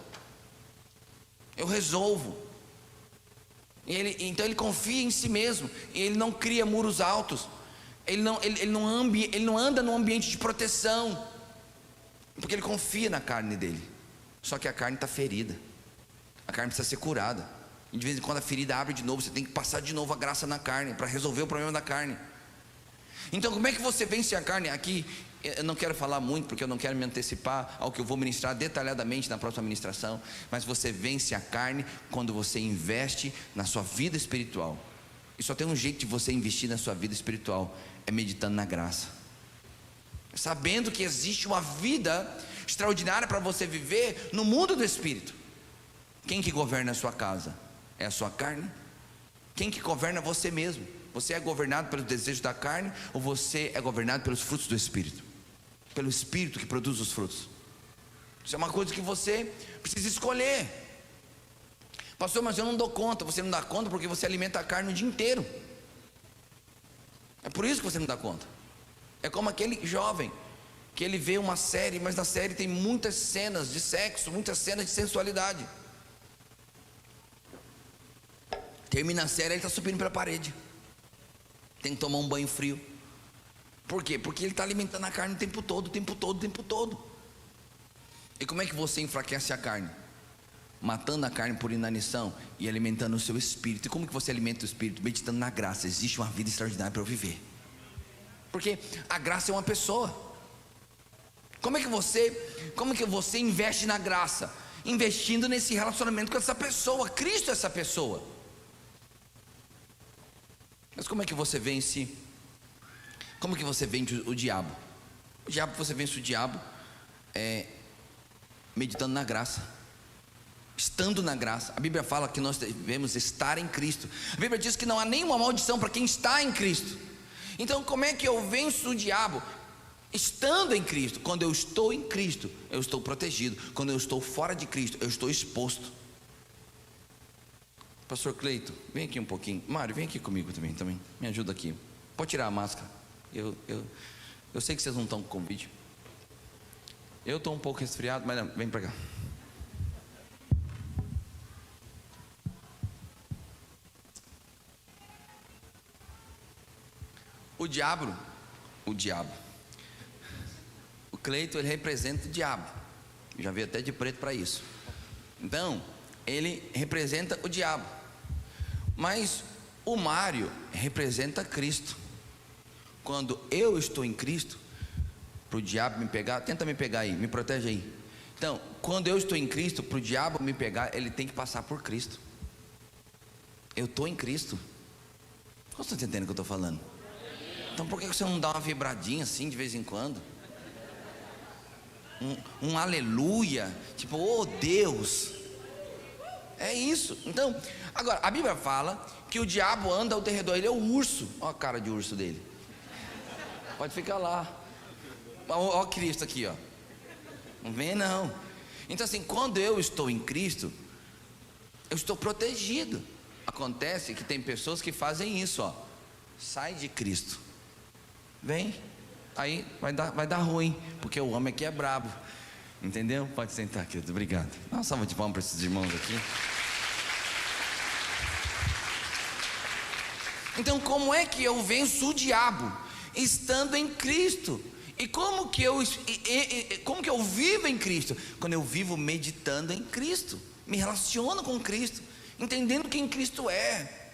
eu resolvo. Então ele confia em si mesmo, e ele não cria muros altos, ele não anda num ambiente de proteção, porque ele confia na carne dele. Só que a carne está ferida, a carne precisa ser curada, e de vez em quando a ferida abre de novo, você tem que passar de novo a graça na carne, para resolver o problema da carne. Então como é que você vence a carne? Aqui eu não quero falar muito, porque eu não quero me antecipar ao que eu vou ministrar detalhadamente na próxima ministração, mas você vence a carne quando você investe na sua vida espiritual. E só tem um jeito de você investir na sua vida espiritual, é meditando na graça, sabendo que existe uma vida extraordinária para você viver no mundo do Espírito. Quem que governa a sua casa? É a sua carne? Quem que governa você mesmo? Você é governado pelos desejos da carne, ou você é governado pelos frutos do Espírito? Pelo Espírito que produz os frutos. Isso é uma coisa que você precisa escolher. Pastor, mas eu não dou conta. Você não dá conta porque você alimenta a carne o dia inteiro. É por isso que você não dá conta. É como aquele jovem que ele vê uma série, mas na série tem muitas cenas de sexo, muitas cenas de sensualidade. Termina a série, ele está subindo para a parede, tem que tomar um banho frio. Por quê? Porque ele está alimentando a carne o tempo todo, o tempo todo, o tempo todo. E como é que você enfraquece a carne? Matando a carne por inanição e alimentando o seu espírito. E como que você alimenta o espírito? Meditando na graça. Existe uma vida extraordinária para eu viver, porque a graça é uma pessoa. Como é que você investe na graça? Investindo nesse relacionamento com essa pessoa. Cristo é essa pessoa. Mas como é que você vence? Como que você vence o diabo? Você vence o diabo meditando na graça, estando na graça. A Bíblia fala que nós devemos estar em Cristo. A Bíblia diz que não há nenhuma maldição para quem está em Cristo. Então como é que eu venço o diabo? Estando em Cristo. Quando eu estou em Cristo, eu estou protegido. Quando eu estou fora de Cristo, eu estou exposto. Pastor Cleito, vem aqui um pouquinho. Mário, vem aqui comigo também. Me ajuda aqui. Pode tirar a máscara. Eu sei que vocês não estão com Covid. Eu estou um pouco resfriado, mas não, vem para cá. O diabo. O Cleito, ele representa o diabo. Já veio até de preto para isso. Então, ele representa o diabo. Mas o Mário representa Cristo. Quando eu estou em Cristo, para o diabo me pegar, tenta me pegar aí, me protege aí. Então, quando eu estou em Cristo, para o diabo me pegar, ele tem que passar por Cristo. Eu estou em Cristo. Você está entendendo o que eu estou falando? Então por que você não dá uma vibradinha assim de vez em quando? Um aleluia, tipo, oh Deus. É isso. Então, agora, a Bíblia fala que o diabo anda ao derredor. Ele é o urso. Olha a cara de urso dele. Pode ficar lá. Olha Cristo aqui, ó. Não vem não. Então assim, quando eu estou em Cristo, eu estou protegido. Acontece que tem pessoas que fazem isso, ó. Sai de Cristo, vem, aí vai dar ruim, porque o homem aqui é brabo. Entendeu? Pode sentar, querido, obrigado. Dá uma salva de palmas para esses irmãos aqui. Então como é que eu venço o diabo? Estando em Cristo. E como que eu vivo em Cristo? Quando eu vivo meditando em Cristo, me relaciono com Cristo, entendendo quem Cristo é.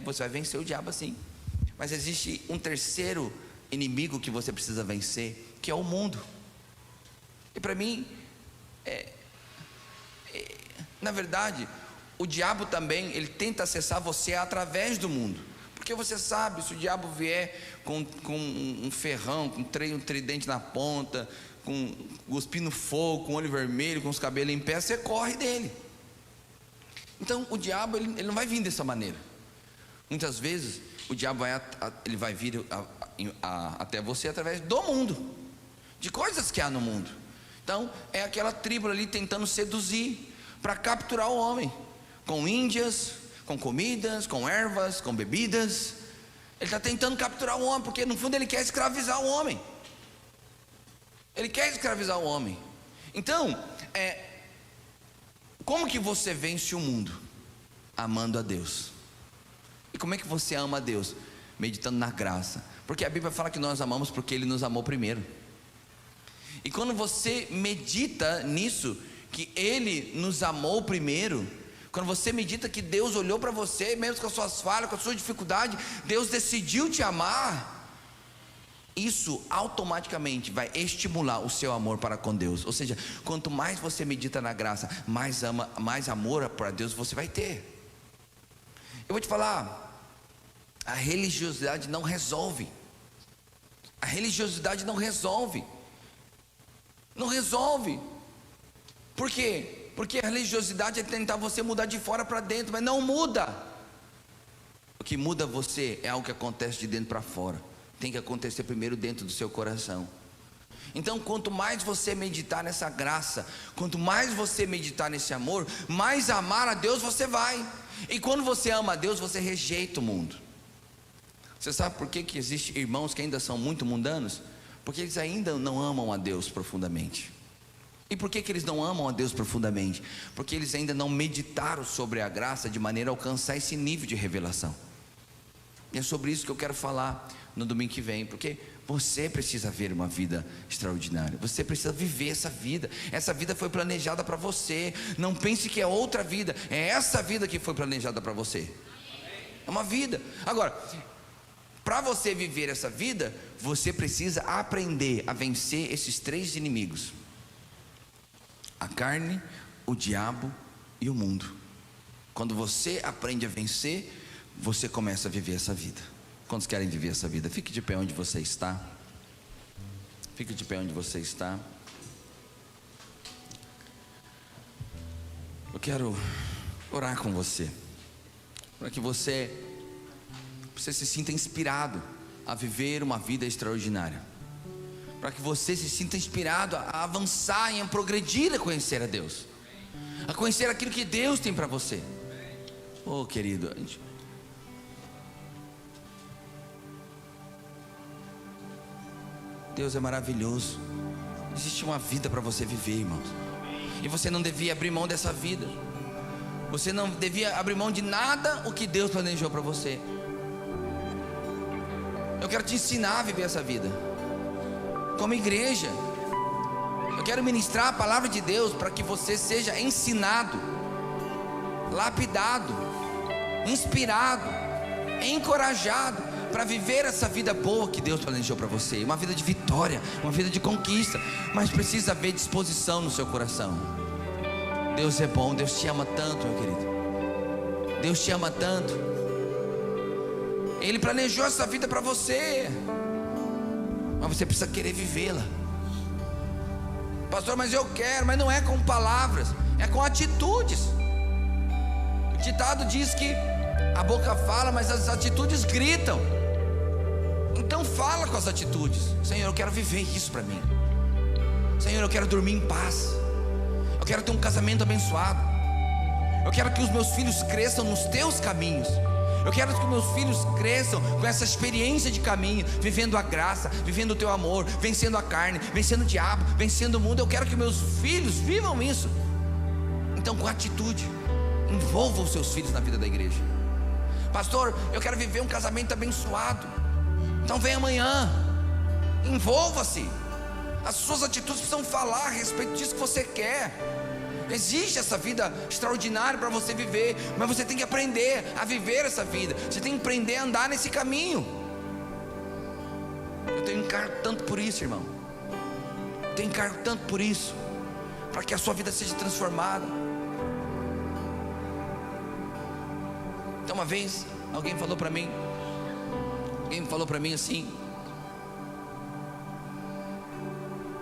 Você vai vencer o diabo assim. Mas existe um terceiro inimigo que você precisa vencer, que é o mundo. E para mim, na verdade, o diabo também, ele tenta acessar você através do mundo. Porque você sabe, se o diabo vier com um ferrão, com um tridente na ponta, com cuspindo fogo, com olho vermelho, com os cabelos em pé, você corre dele. Então o diabo, ele não vai vir dessa maneira. Muitas vezes o diabo vai vir até você através do mundo, de coisas que há no mundo. Então é aquela tribo ali tentando seduzir, para capturar o homem, com índias, com comidas, com ervas, com bebidas. Ele está tentando capturar o homem, porque no fundo ele quer escravizar o homem. Ele quer escravizar o homem. Então, como que você vence o mundo? Amando a Deus. E como é que você ama a Deus? Meditando na graça. Porque a Bíblia fala que nós amamos porque Ele nos amou primeiro. E quando você medita nisso, que Ele nos amou primeiro, quando você medita que Deus olhou para você, mesmo com as suas falhas, com a sua dificuldade, Deus decidiu te amar, isso automaticamente vai estimular o seu amor para com Deus. Ou seja, quanto mais você medita na graça, mais amor para Deus você vai ter. Eu vou te falar, a religiosidade não resolve. A religiosidade não resolve. Não resolve. Por quê? Porque a religiosidade é tentar você mudar de fora para dentro, mas não muda. O que muda você é algo que acontece de dentro para fora. Tem que acontecer primeiro dentro do seu coração. Então, quanto mais você meditar nessa graça, quanto mais você meditar nesse amor, mais amar a Deus você vai. E quando você ama a Deus, você rejeita o mundo. Você sabe por que existem irmãos que ainda são muito mundanos? Porque eles ainda não amam a Deus profundamente. E por que eles não amam a Deus profundamente? Porque eles ainda não meditaram sobre a graça de maneira a alcançar esse nível de revelação. E é sobre isso que eu quero falar no domingo que vem, porque você precisa ver uma vida extraordinária. Você precisa viver essa vida. Essa vida foi planejada para você. Não pense que é outra vida. É essa vida que foi planejada para você. É uma vida. Agora, para você viver essa vida, você precisa aprender a vencer esses 3 inimigos: a carne, o diabo e o mundo. Quando você aprende a vencer, você começa a viver essa vida. Quantos querem viver essa vida? Fique de pé onde você está. Fique de pé onde você está. Eu quero orar com você, para que você se sinta inspirado a viver uma vida extraordinária, para que você se sinta inspirado a avançar e a progredir, a conhecer a Deus, a conhecer aquilo que Deus tem para você. Oh, querido, Deus é maravilhoso. Existe uma vida para você viver, irmãos, e você não devia abrir mão dessa vida. Você não devia abrir mão de nada o que Deus planejou para você. Eu quero te ensinar a viver essa vida como igreja. Eu quero ministrar a palavra de Deus para que você seja ensinado, lapidado, inspirado, encorajado para viver essa vida boa que Deus planejou para você. Uma vida de vitória, uma vida de conquista. Mas precisa haver disposição no seu coração. Deus é bom, Deus te ama tanto, meu querido. Deus te ama tanto. Ele planejou essa vida para você, mas você precisa querer vivê-la. Pastor, mas eu quero. Mas não é com palavras, é com atitudes. O ditado diz que a boca fala, mas as atitudes gritam. Então fala com as atitudes. Senhor, eu quero viver isso para mim. Senhor, eu quero dormir em paz. Eu quero ter um casamento abençoado. Eu quero que os meus filhos cresçam nos teus caminhos. Eu quero que meus filhos cresçam com essa experiência de caminho, vivendo a graça, vivendo o teu amor, vencendo a carne, vencendo o diabo, vencendo o mundo. Eu quero que meus filhos vivam isso. Então, com atitude, envolva os seus filhos na vida da igreja. Pastor, eu quero viver um casamento abençoado. Então vem amanhã, envolva-se. As suas atitudes precisam falar a respeito disso que você quer. Existe essa vida extraordinária para você viver, mas você tem que aprender a viver essa vida. Você tem que aprender a andar nesse caminho. Eu tenho encargo tanto por isso, irmão. Eu tenho encargo tanto por isso, para que a sua vida seja transformada. Então uma vez, alguém falou para mim assim,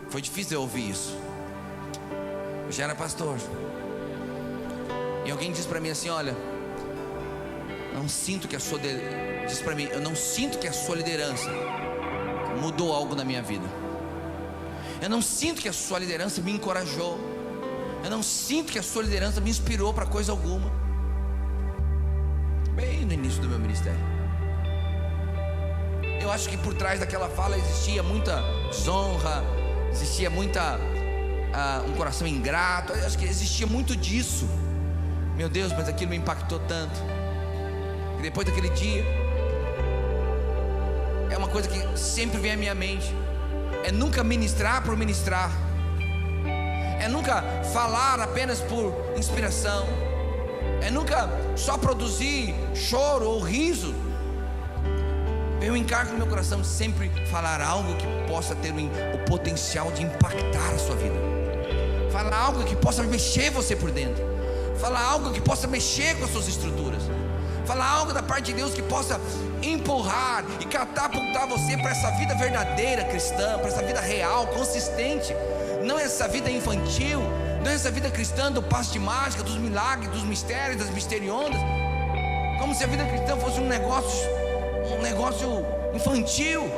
foi difícil eu ouvir isso. Eu já era pastor, e alguém disse para mim assim: olha, não sinto que a sua disse para mim, eu não sinto que a sua liderança mudou algo na minha vida. Eu não sinto que a sua liderança me encorajou. Eu não sinto que a sua liderança me inspirou para coisa alguma. Bem no início do meu ministério. Eu acho que por trás daquela fala existia muita desonra, existia muita um coração ingrato. Eu acho que existia muito disso. Meu Deus, mas aquilo me impactou tanto. E depois daquele dia, é uma coisa que sempre vem à minha mente: é nunca ministrar por ministrar, é nunca falar apenas por inspiração, é nunca só produzir choro ou riso. Eu encargo no meu coração sempre falar algo que possa ter o potencial de impactar a sua vida, falar algo que possa mexer você por dentro, falar algo que possa mexer com as suas estruturas, falar algo da parte de Deus que possa empurrar e catapultar você para essa vida verdadeira cristã, para essa vida real, consistente. Não essa vida infantil, não essa vida cristã do passe de mágica, dos milagres, dos mistérios, das misteriondas, como se a vida cristã fosse um negócio infantil.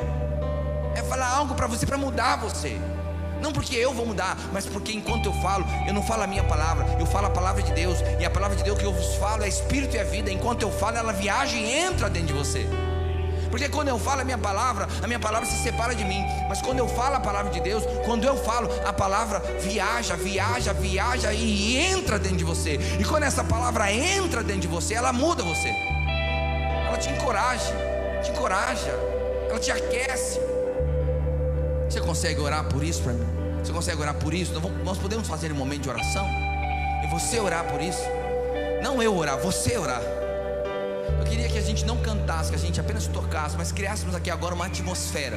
É falar algo para você, para mudar você. Não porque eu vou mudar, mas porque enquanto eu falo, eu não falo a minha palavra, eu falo a palavra de Deus. E a palavra de Deus que eu vos falo é espírito e é vida. Enquanto eu falo, ela viaja e entra dentro de você. Porque quando eu falo a minha palavra se separa de mim. Mas quando eu falo a palavra de Deus, quando eu falo, a palavra viaja e entra dentro de você. E quando essa palavra entra dentro de você, ela muda você. Ela te encoraja, ela te aquece. Você consegue orar por isso para mim? Você consegue orar por isso? Nós podemos fazer um momento de oração e você orar por isso. Não eu orar, você orar. Eu queria que a gente não cantasse, que a gente apenas tocasse, mas criássemos aqui agora uma atmosfera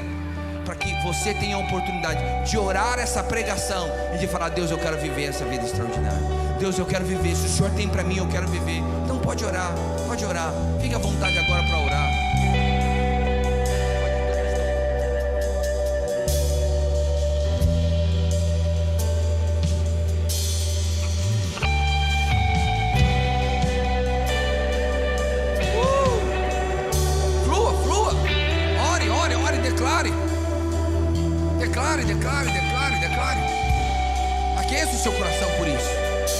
para que você tenha a oportunidade de orar essa pregação e de falar: Deus, eu quero viver essa vida extraordinária. Deus, eu quero viver. Se o Senhor tem para mim, eu quero viver. Então pode orar. Fique à vontade agora para orar. Declare. Aqueça o seu coração por isso.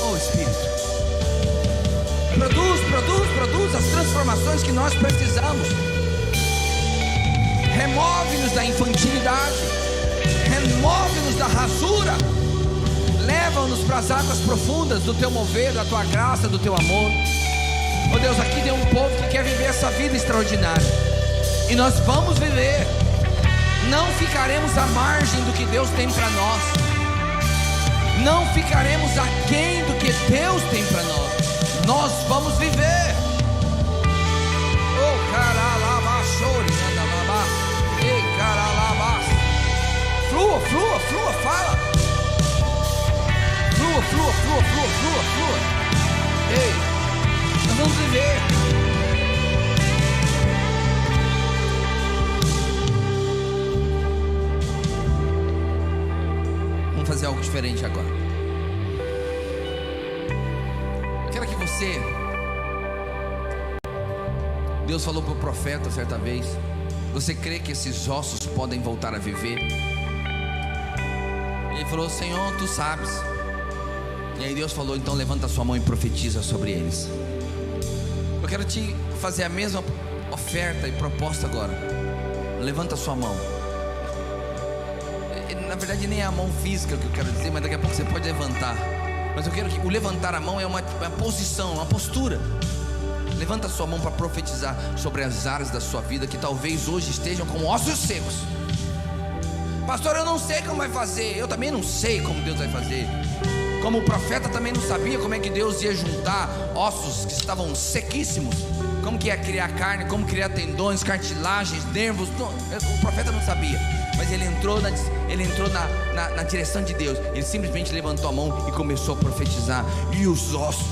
Oh Espírito, produz as transformações que nós precisamos. Remove-nos da infantilidade, remove-nos da rasura, leva-nos para as águas profundas do teu mover, da tua graça, do teu amor. Oh Deus, aqui tem um povo que quer viver essa vida extraordinária, e nós vamos viver. Não ficaremos à margem do que Deus tem para nós. Não ficaremos aquém do que Deus tem para nós. Nós vamos viver. Oh, caralaba, chore, andalaba. Ei, caralaba. Flua, fala. Flua. Ei, nós vamos viver. Fazer algo diferente agora. Quero que você... Deus falou para o profeta certa vez: você crê que esses ossos podem voltar a viver? Ele falou: Senhor, tu sabes. E aí Deus falou: então levanta a sua mão e profetiza sobre eles. Eu quero te fazer a mesma oferta e proposta agora. Levanta a sua mão. Na verdade nem é a mão física que eu quero dizer, mas daqui a pouco você pode levantar. Mas eu quero que o levantar a mão é uma posição, uma postura. Levanta a sua mão para profetizar sobre as áreas da sua vida que talvez hoje estejam como ossos secos. Pastor, eu não sei como vai fazer. Eu também não sei como Deus vai fazer. Como o profeta também não sabia como é que Deus ia juntar ossos que estavam sequíssimos. Como que ia criar carne, como criar tendões, cartilagens, nervos. Não, o profeta não sabia. Mas ele entrou na direção de Deus. Ele simplesmente levantou a mão e começou a profetizar. E os ossos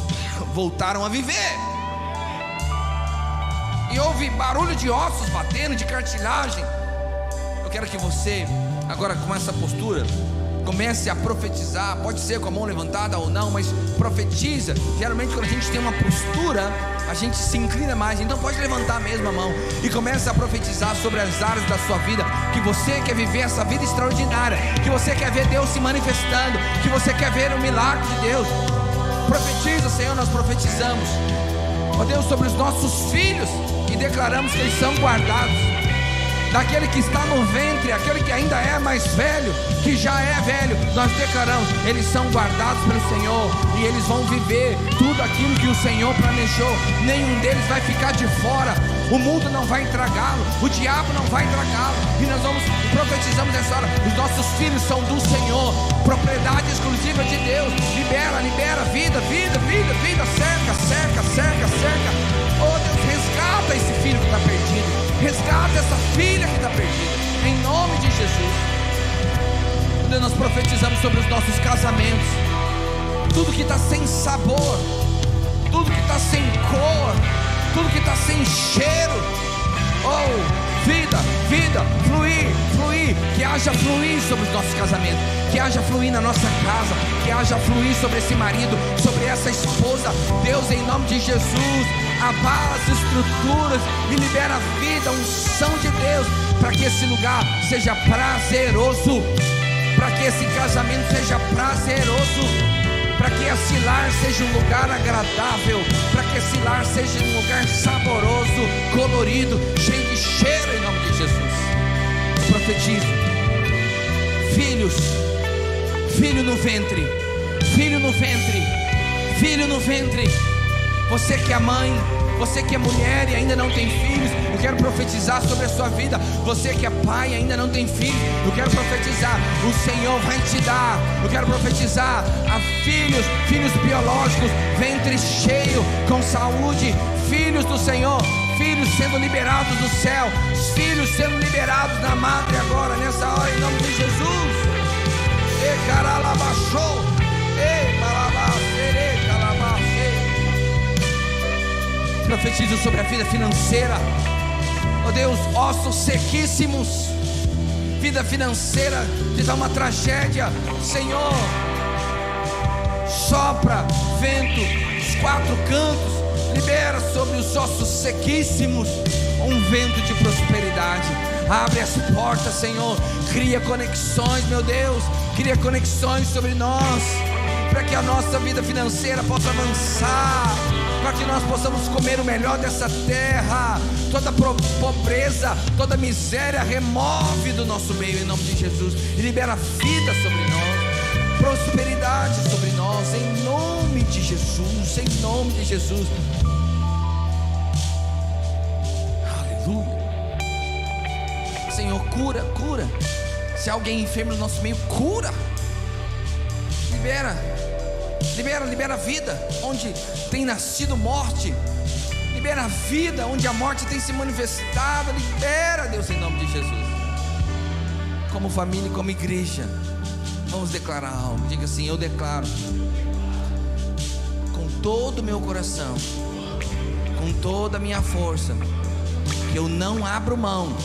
voltaram a viver. E houve barulho de ossos batendo, de cartilagem. Eu quero que você, agora com essa postura, comece a profetizar. Pode ser com a mão levantada ou não, mas profetiza. Geralmente quando a gente tem uma postura, a gente se inclina mais. Então pode levantar mesmo a mão e comece a profetizar sobre as áreas da sua vida que você quer viver essa vida extraordinária, que você quer ver Deus se manifestando, que você quer ver o milagre de Deus. Profetiza, Senhor. Nós profetizamos, ó Deus, sobre os nossos filhos e declaramos que eles são guardados. daquele que está no ventre, aquele que ainda é mais velho, que já é velho, nós declaramos, eles são guardados pelo Senhor, e eles vão viver tudo aquilo que o Senhor planejou. Nenhum deles vai ficar de fora. O mundo não vai tragá-lo, o diabo não vai tragá-lo. E nós profetizamos nessa hora: os nossos filhos são do Senhor, propriedade exclusiva de Deus. Libera, libera, vida, vida, vida, vida. Cerca, cerca, cerca, cerca. Oh Deus, resgata esse filho que está perdido, resgata essa filha que está perdida, em nome de Jesus. Deus, nós profetizamos sobre os nossos casamentos, tudo que está sem sabor, tudo que está sem cor, tudo que está sem cheiro. Oh, vida, vida, fluir, fluir, que haja fluir sobre os nossos casamentos, que haja fluir na nossa casa, que haja fluir sobre esse marido, sobre essa esposa. Deus, em nome de Jesus, abala as estruturas e libera a vida, a unção de Deus, para que esse lugar seja prazeroso, para que esse casamento seja prazeroso, para que esse lar seja um lugar agradável, para que esse lar seja um lugar saboroso, colorido, cheio de cheiro, em nome de Jesus. Eu profetizo: filhos, filho no ventre, filho no ventre, filho no ventre. Você que é mãe, você que é mulher e ainda não tem filhos, eu quero profetizar sobre a sua vida. Você que é pai e ainda não tem filhos, eu quero profetizar: o Senhor vai te dar. Eu quero profetizar a filhos, filhos biológicos, ventre cheio, com saúde, filhos do Senhor, filhos sendo liberados do céu, filhos sendo liberados da madre agora, nessa hora, em nome de Jesus. E caralabachou, e balabacere, calabacere. Profetizo sobre a vida financeira. Oh Deus, ossos sequíssimos, vida financeira, está uma tragédia. Senhor, sopra vento dos quatro cantos, libera sobre os ossos sequíssimos um vento de prosperidade. Abre as portas, Senhor, cria conexões, meu Deus, cria conexões sobre nós, para que a nossa vida financeira possa avançar, para que nós possamos comer o melhor dessa terra. Toda pobreza, toda miséria, remove do nosso meio, em nome de Jesus, e libera vida sobre nós, prosperidade sobre nós, em nome de Jesus, em nome de Jesus. Aleluia. Senhor, cura, cura. Se há alguém enfermo no nosso meio, cura. Libera, libera, libera vida onde tem nascido morte. Libera a vida onde a morte tem se manifestado. Libera, Deus, em nome de Jesus. Como família e como igreja, vamos declarar algo. Diga assim: eu declaro com todo o meu coração, com toda a minha força, que eu não abro mão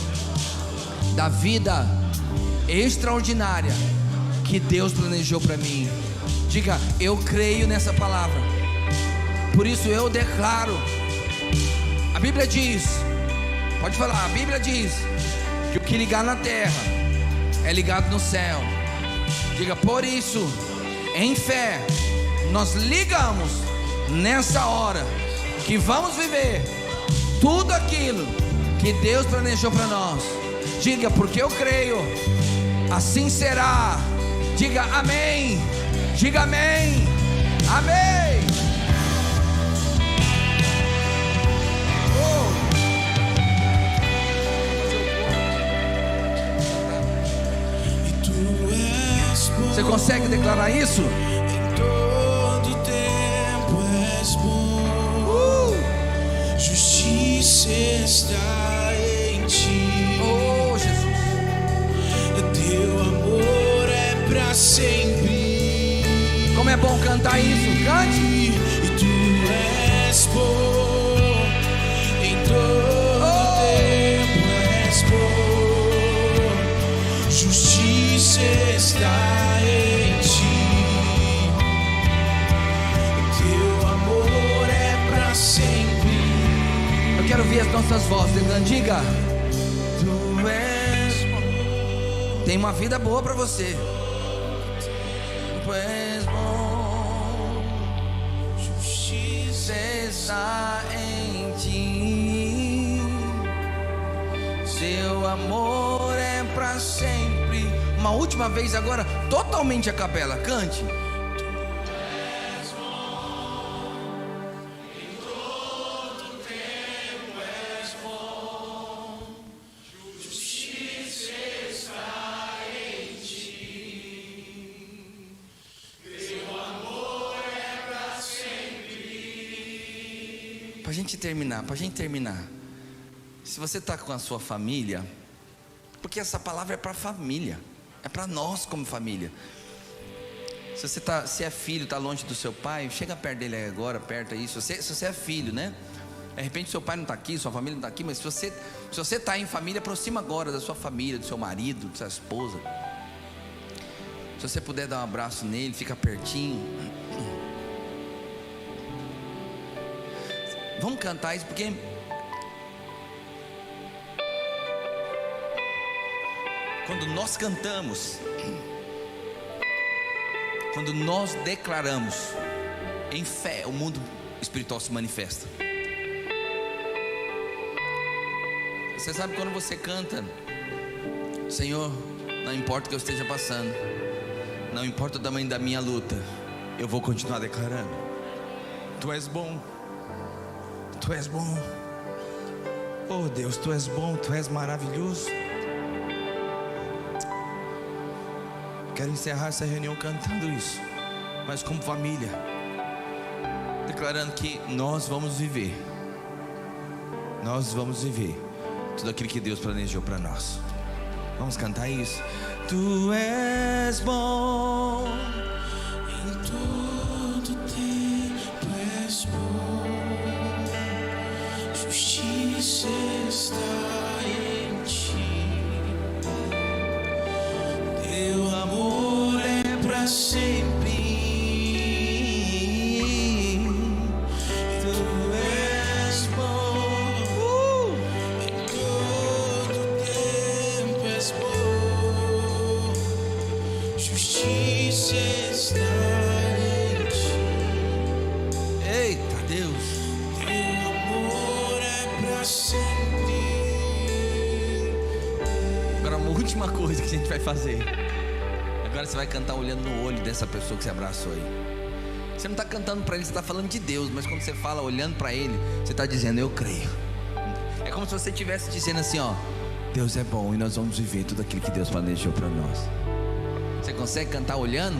da vida extraordinária que Deus planejou para mim. Diga: eu creio nessa palavra, por isso eu declaro. A Bíblia diz, pode falar, a Bíblia diz que o que ligar na terra é ligado no céu. Diga: por isso, em fé, nós ligamos nessa hora que vamos viver tudo aquilo que Deus planejou para nós. Diga: porque eu creio, assim será. Diga amém. Diga amém. Amém. Você consegue declarar isso? Em todo tempo és bom, justiça está em ti. Oh, Jesus. Teu amor é pra sempre. Como é bom cantar isso, cante. E tu és bom, em todo tempo és bom, justiça está em ti. Teu amor é pra sempre. Eu quero ouvir as nossas vozes declarando. Diga: tu és bom. Tem uma vida boa para você. Tu és bom, justiça está em ti. Seu amor é pra sempre. Uma última vez agora, totalmente a capela, cante. Para a gente terminar, se você está com a sua família, porque essa palavra é para a família, é para nós como família. Se é filho, está longe do seu pai, chega perto dele agora, aperta isso. Se você é filho, né? De repente seu pai não está aqui, sua família não está aqui, mas se você está em família, aproxima agora da sua família, do seu marido, da sua esposa. Se você puder dar um abraço nele, fica pertinho. Vamos cantar isso, porque quando nós cantamos, quando nós declaramos em fé, o mundo espiritual se manifesta. Você sabe, quando você canta, Senhor, não importa o que eu esteja passando, não importa o tamanho da minha luta, eu vou continuar declarando: Tu és bom. Tu és bom, oh Deus, Tu és bom, Tu és maravilhoso. Quero encerrar essa reunião cantando isso, mas como família, declarando que nós vamos viver tudo aquilo que Deus planejou para nós. Vamos cantar isso. Tu és bom, Em todo tempo és bom. Justiça está em ti. Teu amor é pra sempre. Tu és bom. Em todo tempo és bom. Justiça está em ti. eita Deus. Agora uma última coisa que a gente vai fazer. Agora você vai cantar olhando no olho dessa pessoa que você abraçou aí. Você não está cantando para ele, você está falando de Deus. Mas quando você fala olhando para ele, você está dizendo: eu creio. É como se você estivesse dizendo assim, ó: Deus é bom e nós vamos viver tudo aquilo que Deus planejou para nós. Você consegue cantar olhando?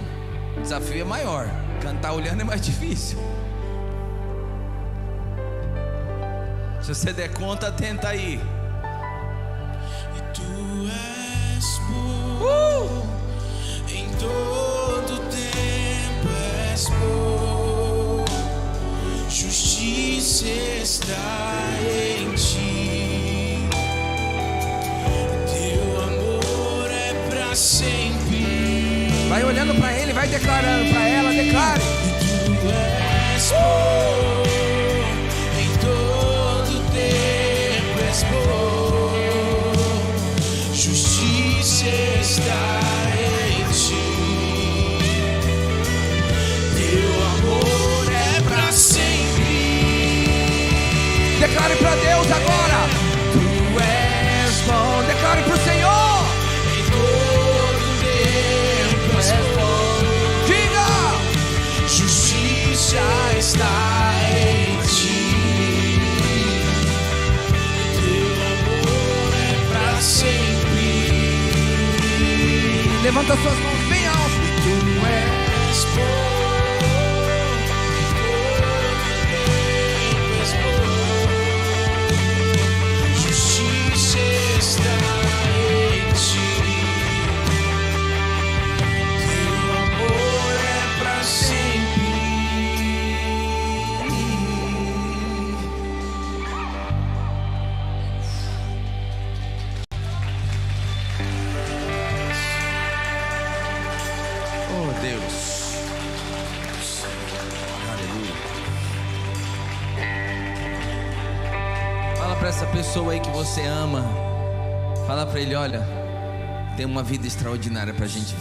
O desafio é maior. Cantar olhando é mais difícil. Se você der conta, tenta aí. E Tu és bom. Em todo tempo és bom. Justiça está em ti. Teu amor é pra sempre. Vai olhando para ele, vai declarando para ela, declare. E Tu és bom. Em todo tempo és bom. Justiça está em ti. Teu amor é pra sempre. Declare para Deus agora. Tu és bom. Declare para o Senhor. Em todo tempo és bom. Diga. Justiça está em ti. Teu amor é pra sempre. Levanta suas mãos bem alto. Tu és bom. Justiça está em ti. Teu amor é pra sempre. Oh Deus. Aleluia. Fala para essa pessoa aí que você ama. Fala para ele: olha, tem uma vida extraordinária para a gente